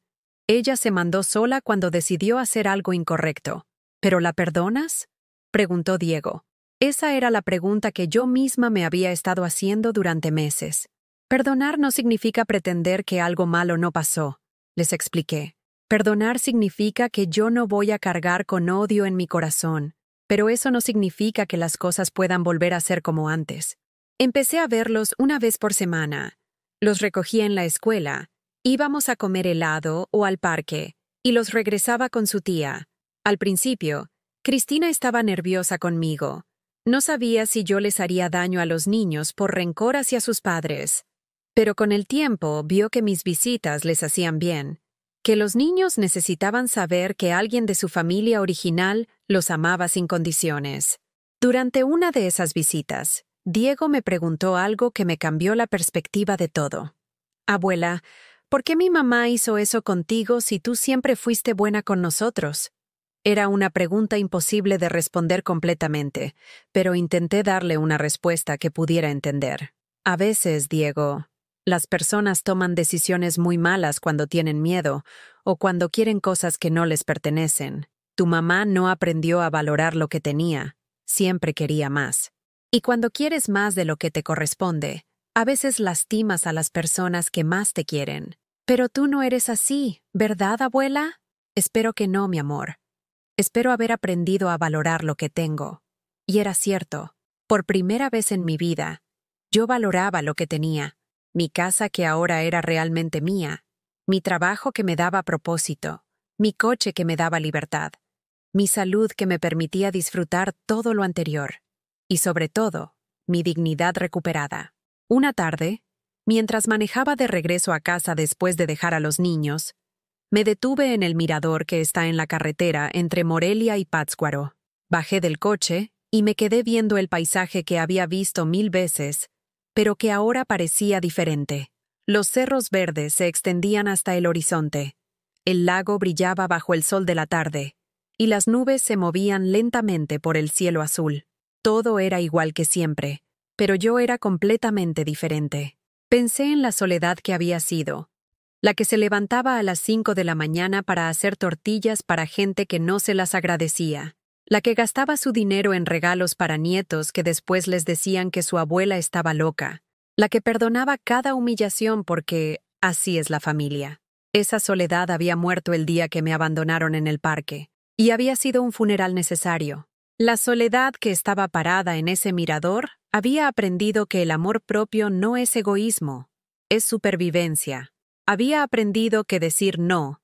Ella se mandó sola cuando decidió hacer algo incorrecto. ¿Pero la perdonas?», preguntó Diego. Esa era la pregunta que yo misma me había estado haciendo durante meses. «Perdonar no significa pretender que algo malo no pasó», les expliqué. «Perdonar significa que yo no voy a cargar con odio en mi corazón, pero eso no significa que las cosas puedan volver a ser como antes». Empecé a verlos una vez por semana. Los recogía en la escuela, íbamos a comer helado o al parque, y los regresaba con su tía. Al principio, Cristina estaba nerviosa conmigo. No sabía si yo les haría daño a los niños por rencor hacia sus padres. Pero con el tiempo vio que mis visitas les hacían bien, que los niños necesitaban saber que alguien de su familia original los amaba sin condiciones. Durante una de esas visitas, Diego me preguntó algo que me cambió la perspectiva de todo. «Abuela, ¿por qué mi mamá hizo eso contigo si tú siempre fuiste buena con nosotros?» Era una pregunta imposible de responder completamente, pero intenté darle una respuesta que pudiera entender. «A veces, Diego, las personas toman decisiones muy malas cuando tienen miedo o cuando quieren cosas que no les pertenecen. Tu mamá no aprendió a valorar lo que tenía, siempre quería más. Y cuando quieres más de lo que te corresponde, a veces lastimas a las personas que más te quieren. Pero tú no eres así, ¿verdad, abuela?» «Espero que no, mi amor. Espero haber aprendido a valorar lo que tengo». Y era cierto. Por primera vez en mi vida, yo valoraba lo que tenía. Mi casa que ahora era realmente mía, mi trabajo que me daba propósito, mi coche que me daba libertad, mi salud que me permitía disfrutar todo lo anterior, y sobre todo, mi dignidad recuperada. Una tarde, mientras manejaba de regreso a casa después de dejar a los niños, me detuve en el mirador que está en la carretera entre Morelia y Pátzcuaro. Bajé del coche y me quedé viendo el paisaje que había visto 1000 veces, pero que ahora parecía diferente. Los cerros verdes se extendían hasta el horizonte. El lago brillaba bajo el sol de la tarde, y las nubes se movían lentamente por el cielo azul. Todo era igual que siempre, pero yo era completamente diferente. Pensé en la soledad que había sido, la que se levantaba a las 5 de la mañana para hacer tortillas para gente que no se las agradecía, la que gastaba su dinero en regalos para nietos que después les decían que su abuela estaba loca, la que perdonaba cada humillación porque así es la familia. Esa soledad había muerto el día que me abandonaron en el parque, y había sido un funeral necesario. La soledad que estaba parada en ese mirador había aprendido que el amor propio no es egoísmo, es supervivencia. Había aprendido que decir no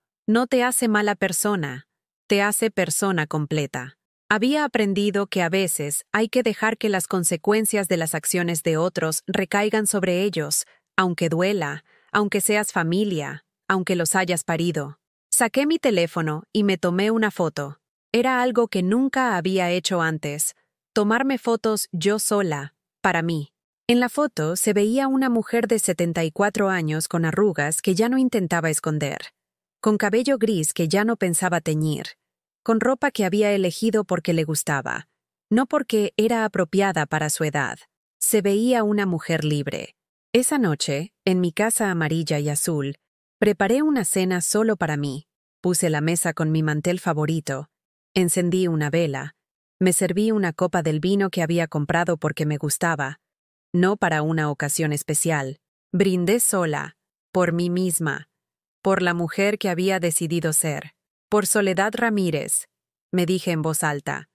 te hace mala persona, te hace persona completa. Había aprendido que a veces hay que dejar que las consecuencias de las acciones de otros recaigan sobre ellos, aunque duela, aunque seas familia, aunque los hayas parido. Saqué mi teléfono y me tomé una foto. Era algo que nunca había hecho antes, tomarme fotos yo sola, para mí. En la foto se veía una mujer de 74 años con arrugas que ya no intentaba esconder, con cabello gris que ya no pensaba teñir, con ropa que había elegido porque le gustaba, no porque era apropiada para su edad. Se veía una mujer libre. Esa noche, en mi casa amarilla y azul, preparé una cena solo para mí. Puse la mesa con mi mantel favorito, encendí una vela, me serví una copa del vino que había comprado porque me gustaba, no para una ocasión especial. Brindé sola, por mí misma, por la mujer que había decidido ser, por Soledad Ramírez, me dije en voz alta,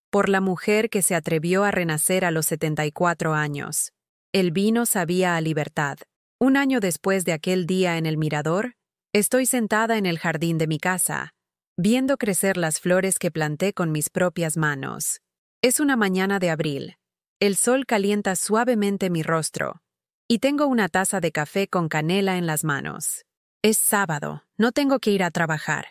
por la mujer que se atrevió a renacer a los 74 años. El vino sabía a libertad. Un año después de aquel día en el mirador, estoy sentada en el jardín de mi casa, viendo crecer las flores que planté con mis propias manos. Es una mañana de abril. El sol calienta suavemente mi rostro, y tengo una taza de café con canela en las manos. Es sábado, no tengo que ir a trabajar.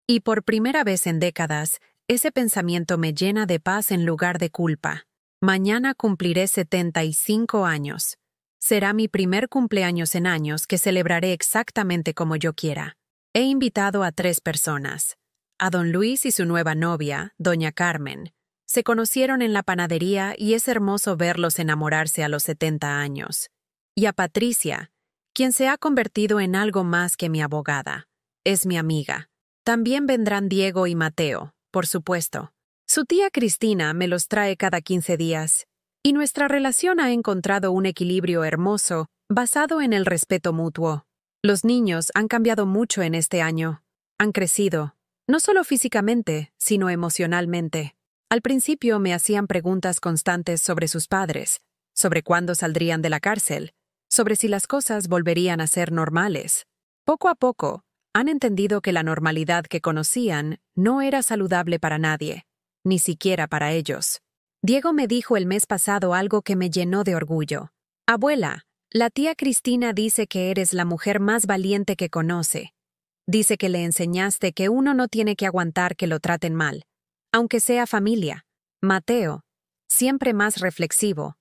Y por primera vez en décadas, ese pensamiento me llena de paz en lugar de culpa. Mañana cumpliré 75 años. Será mi primer cumpleaños en años que celebraré exactamente como yo quiera. He invitado a 3 personas. A don Luis y su nueva novia, doña Carmen. Se conocieron en la panadería y es hermoso verlos enamorarse a los 70 años. Y a Patricia, quien se ha convertido en algo más que mi abogada. Es mi amiga. También vendrán Diego y Mateo, por supuesto. Su tía Cristina me los trae cada 15 días. Y nuestra relación ha encontrado un equilibrio hermoso, basado en el respeto mutuo. Los niños han cambiado mucho en este año. Han crecido, no solo físicamente, sino emocionalmente. Al principio me hacían preguntas constantes sobre sus padres, sobre cuándo saldrían de la cárcel, sobre si las cosas volverían a ser normales. Poco a poco, han entendido que la normalidad que conocían no era saludable para nadie, ni siquiera para ellos. Diego me dijo el mes pasado algo que me llenó de orgullo. Abuela, la tía Cristina dice que eres la mujer más valiente que conoce. Dice que le enseñaste que uno no tiene que aguantar que lo traten mal, aunque sea familia. Mateo, siempre más reflexivo,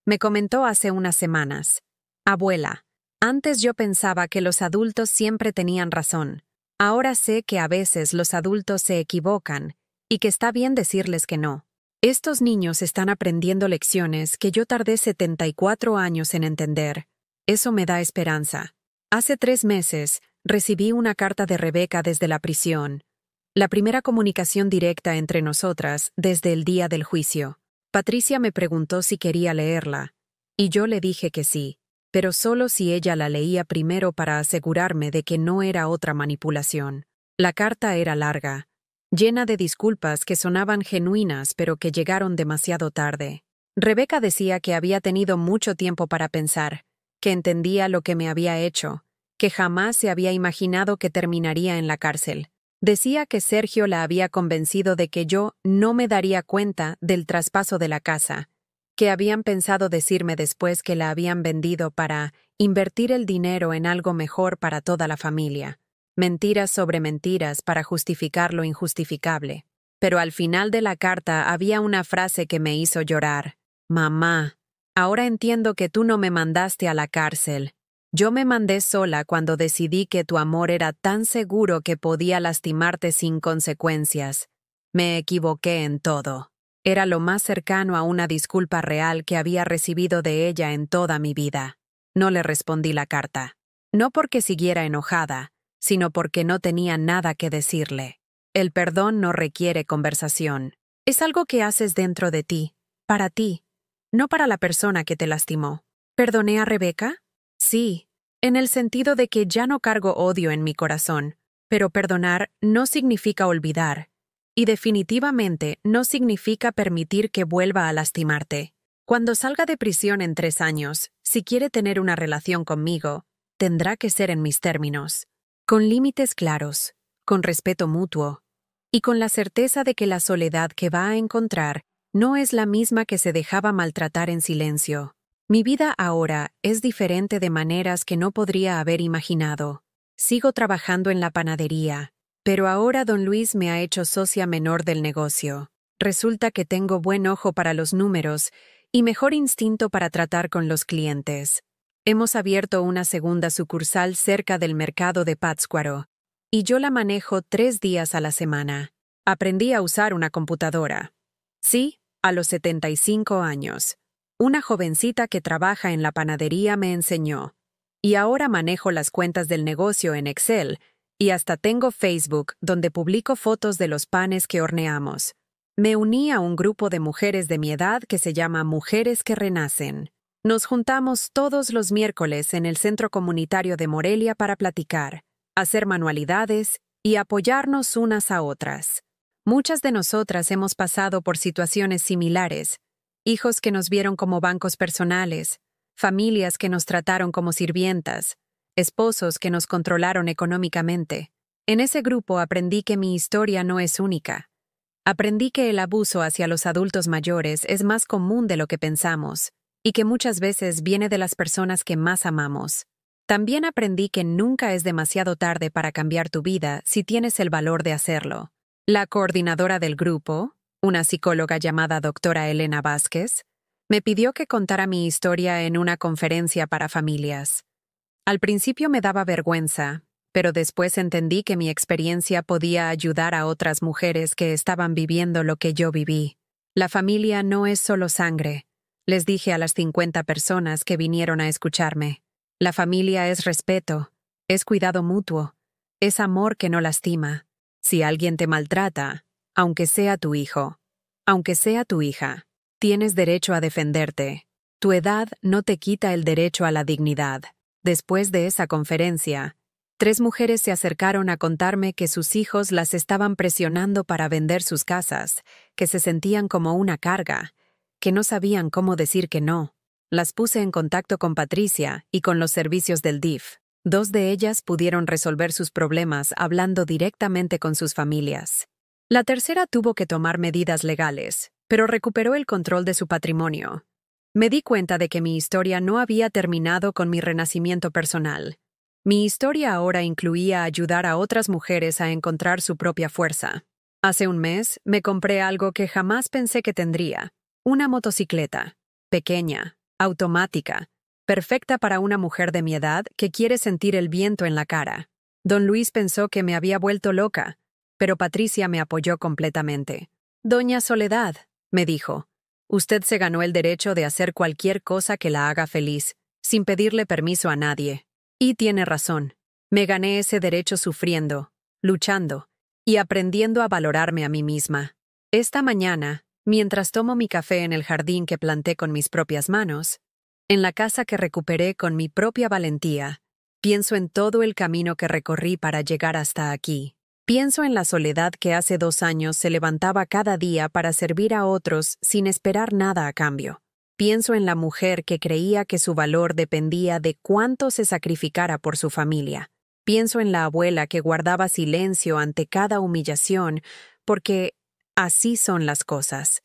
me comentó hace unas semanas. Abuela, antes yo pensaba que los adultos siempre tenían razón. Ahora sé que a veces los adultos se equivocan y que está bien decirles que no. Estos niños están aprendiendo lecciones que yo tardé 74 años en entender. Eso me da esperanza. Hace 3 meses recibí una carta de Rebeca desde la prisión. La primera comunicación directa entre nosotras desde el día del juicio. Patricia me preguntó si quería leerla, y yo le dije que sí, pero solo si ella la leía primero para asegurarme de que no era otra manipulación. La carta era larga, llena de disculpas que sonaban genuinas pero que llegaron demasiado tarde. Rebeca decía que había tenido mucho tiempo para pensar, que entendía lo que me había hecho, que jamás se había imaginado que terminaría en la cárcel. Decía que Sergio la había convencido de que yo no me daría cuenta del traspaso de la casa, que habían pensado decirme después que la habían vendido para invertir el dinero en algo mejor para toda la familia. Mentiras sobre mentiras para justificar lo injustificable. Pero al final de la carta había una frase que me hizo llorar. Mamá, ahora entiendo que tú no me mandaste a la cárcel. Yo me mandé sola cuando decidí que tu amor era tan seguro que podía lastimarte sin consecuencias. Me equivoqué en todo. Era lo más cercano a una disculpa real que había recibido de ella en toda mi vida. No le respondí la carta. No porque siguiera enojada, sino porque no tenía nada que decirle. El perdón no requiere conversación. Es algo que haces dentro de ti, para ti, no para la persona que te lastimó. ¿Perdoné a Rebeca? Sí, en el sentido de que ya no cargo odio en mi corazón, pero perdonar no significa olvidar, y definitivamente no significa permitir que vuelva a lastimarte. Cuando salga de prisión en 3 años, si quiere tener una relación conmigo, tendrá que ser en mis términos, con límites claros, con respeto mutuo, y con la certeza de que la soledad que va a encontrar no es la misma que se dejaba maltratar en silencio. Mi vida ahora es diferente de maneras que no podría haber imaginado. Sigo trabajando en la panadería, pero ahora don Luis me ha hecho socia menor del negocio. Resulta que tengo buen ojo para los números y mejor instinto para tratar con los clientes. Hemos abierto una segunda sucursal cerca del mercado de Pátzcuaro, y yo la manejo 3 días a la semana. Aprendí a usar una computadora. Sí, a los 75 años. Una jovencita que trabaja en la panadería me enseñó. Y ahora manejo las cuentas del negocio en Excel, y hasta tengo Facebook donde publico fotos de los panes que horneamos. Me uní a un grupo de mujeres de mi edad que se llama Mujeres que Renacen. Nos juntamos todos los miércoles en el Centro Comunitario de Morelia para platicar, hacer manualidades y apoyarnos unas a otras. Muchas de nosotras hemos pasado por situaciones similares, hijos que nos vieron como bancos personales, familias que nos trataron como sirvientas, esposos que nos controlaron económicamente. En ese grupo aprendí que mi historia no es única. Aprendí que el abuso hacia los adultos mayores es más común de lo que pensamos, y que muchas veces viene de las personas que más amamos. También aprendí que nunca es demasiado tarde para cambiar tu vida si tienes el valor de hacerlo. La coordinadora del grupo, una psicóloga llamada doctora Elena Vázquez, me pidió que contara mi historia en una conferencia para familias. Al principio me daba vergüenza, pero después entendí que mi experiencia podía ayudar a otras mujeres que estaban viviendo lo que yo viví. La familia no es solo sangre, les dije a las 50 personas que vinieron a escucharme. La familia es respeto, es cuidado mutuo, es amor que no lastima. Si alguien te maltrata, aunque sea tu hijo, aunque sea tu hija, tienes derecho a defenderte. Tu edad no te quita el derecho a la dignidad. Después de esa conferencia, 3 mujeres se acercaron a contarme que sus hijos las estaban presionando para vender sus casas, que se sentían como una carga, que no sabían cómo decir que no. Las puse en contacto con Patricia y con los servicios del DIF. 2 de ellas pudieron resolver sus problemas hablando directamente con sus familias. La tercera tuvo que tomar medidas legales, pero recuperó el control de su patrimonio. Me di cuenta de que mi historia no había terminado con mi renacimiento personal. Mi historia ahora incluía ayudar a otras mujeres a encontrar su propia fuerza. Hace un mes me compré algo que jamás pensé que tendría: una motocicleta, pequeña, automática, perfecta para una mujer de mi edad que quiere sentir el viento en la cara. Don Luis pensó que me había vuelto loca, pero Patricia me apoyó completamente. «Doña Soledad», me dijo, «usted se ganó el derecho de hacer cualquier cosa que la haga feliz, sin pedirle permiso a nadie». Y tiene razón. Me gané ese derecho sufriendo, luchando y aprendiendo a valorarme a mí misma. Esta mañana, mientras tomo mi café en el jardín que planté con mis propias manos, en la casa que recuperé con mi propia valentía, pienso en todo el camino que recorrí para llegar hasta aquí. Pienso en la soledad que hace 2 años se levantaba cada día para servir a otros sin esperar nada a cambio. Pienso en la mujer que creía que su valor dependía de cuánto se sacrificara por su familia. Pienso en la abuela que guardaba silencio ante cada humillación, porque así son las cosas.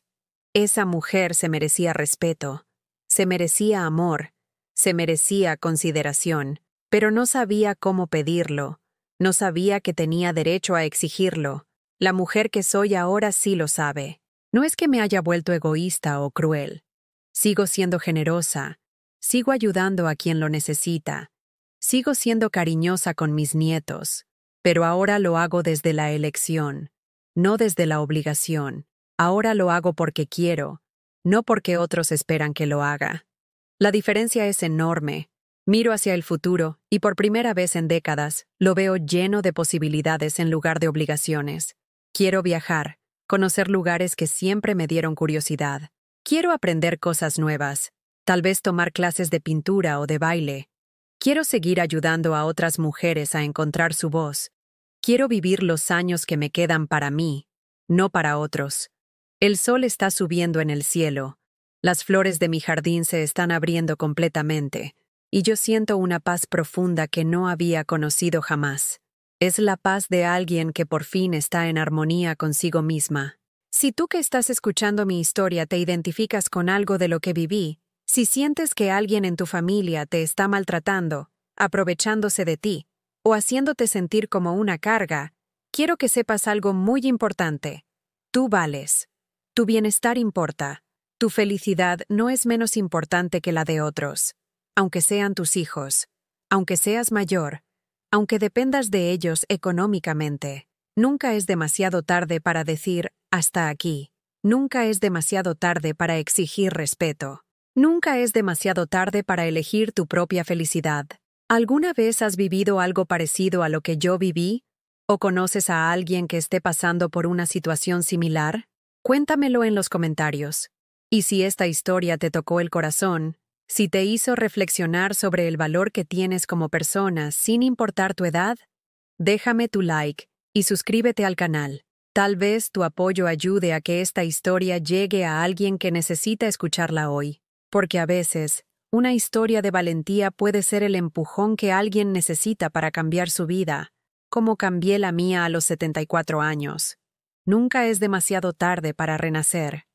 Esa mujer se merecía respeto, se merecía amor, se merecía consideración, pero no sabía cómo pedirlo, no sabía que tenía derecho a exigirlo. La mujer que soy ahora sí lo sabe. No es que me haya vuelto egoísta o cruel. Sigo siendo generosa. Sigo ayudando a quien lo necesita. Sigo siendo cariñosa con mis nietos. Pero ahora lo hago desde la elección, no desde la obligación. Ahora lo hago porque quiero, no porque otros esperan que lo haga. La diferencia es enorme. Miro hacia el futuro y por primera vez en décadas lo veo lleno de posibilidades en lugar de obligaciones. Quiero viajar, conocer lugares que siempre me dieron curiosidad. Quiero aprender cosas nuevas, tal vez tomar clases de pintura o de baile. Quiero seguir ayudando a otras mujeres a encontrar su voz. Quiero vivir los años que me quedan para mí, no para otros. El sol está subiendo en el cielo. Las flores de mi jardín se están abriendo completamente, y yo siento una paz profunda que no había conocido jamás. Es la paz de alguien que por fin está en armonía consigo misma. Si tú que estás escuchando mi historia te identificas con algo de lo que viví, si sientes que alguien en tu familia te está maltratando, aprovechándose de ti, o haciéndote sentir como una carga, quiero que sepas algo muy importante. Tú vales. Tu bienestar importa. Tu felicidad no es menos importante que la de otros, aunque sean tus hijos, aunque seas mayor, aunque dependas de ellos económicamente. Nunca es demasiado tarde para decir hasta aquí. Nunca es demasiado tarde para exigir respeto. Nunca es demasiado tarde para elegir tu propia felicidad. ¿Alguna vez has vivido algo parecido a lo que yo viví? ¿O conoces a alguien que esté pasando por una situación similar? Cuéntamelo en los comentarios. Y si esta historia te tocó el corazón, si te hizo reflexionar sobre el valor que tienes como persona sin importar tu edad, déjame tu like y suscríbete al canal. Tal vez tu apoyo ayude a que esta historia llegue a alguien que necesita escucharla hoy, porque a veces, una historia de valentía puede ser el empujón que alguien necesita para cambiar su vida, como cambié la mía a los 74 años. Nunca es demasiado tarde para renacer.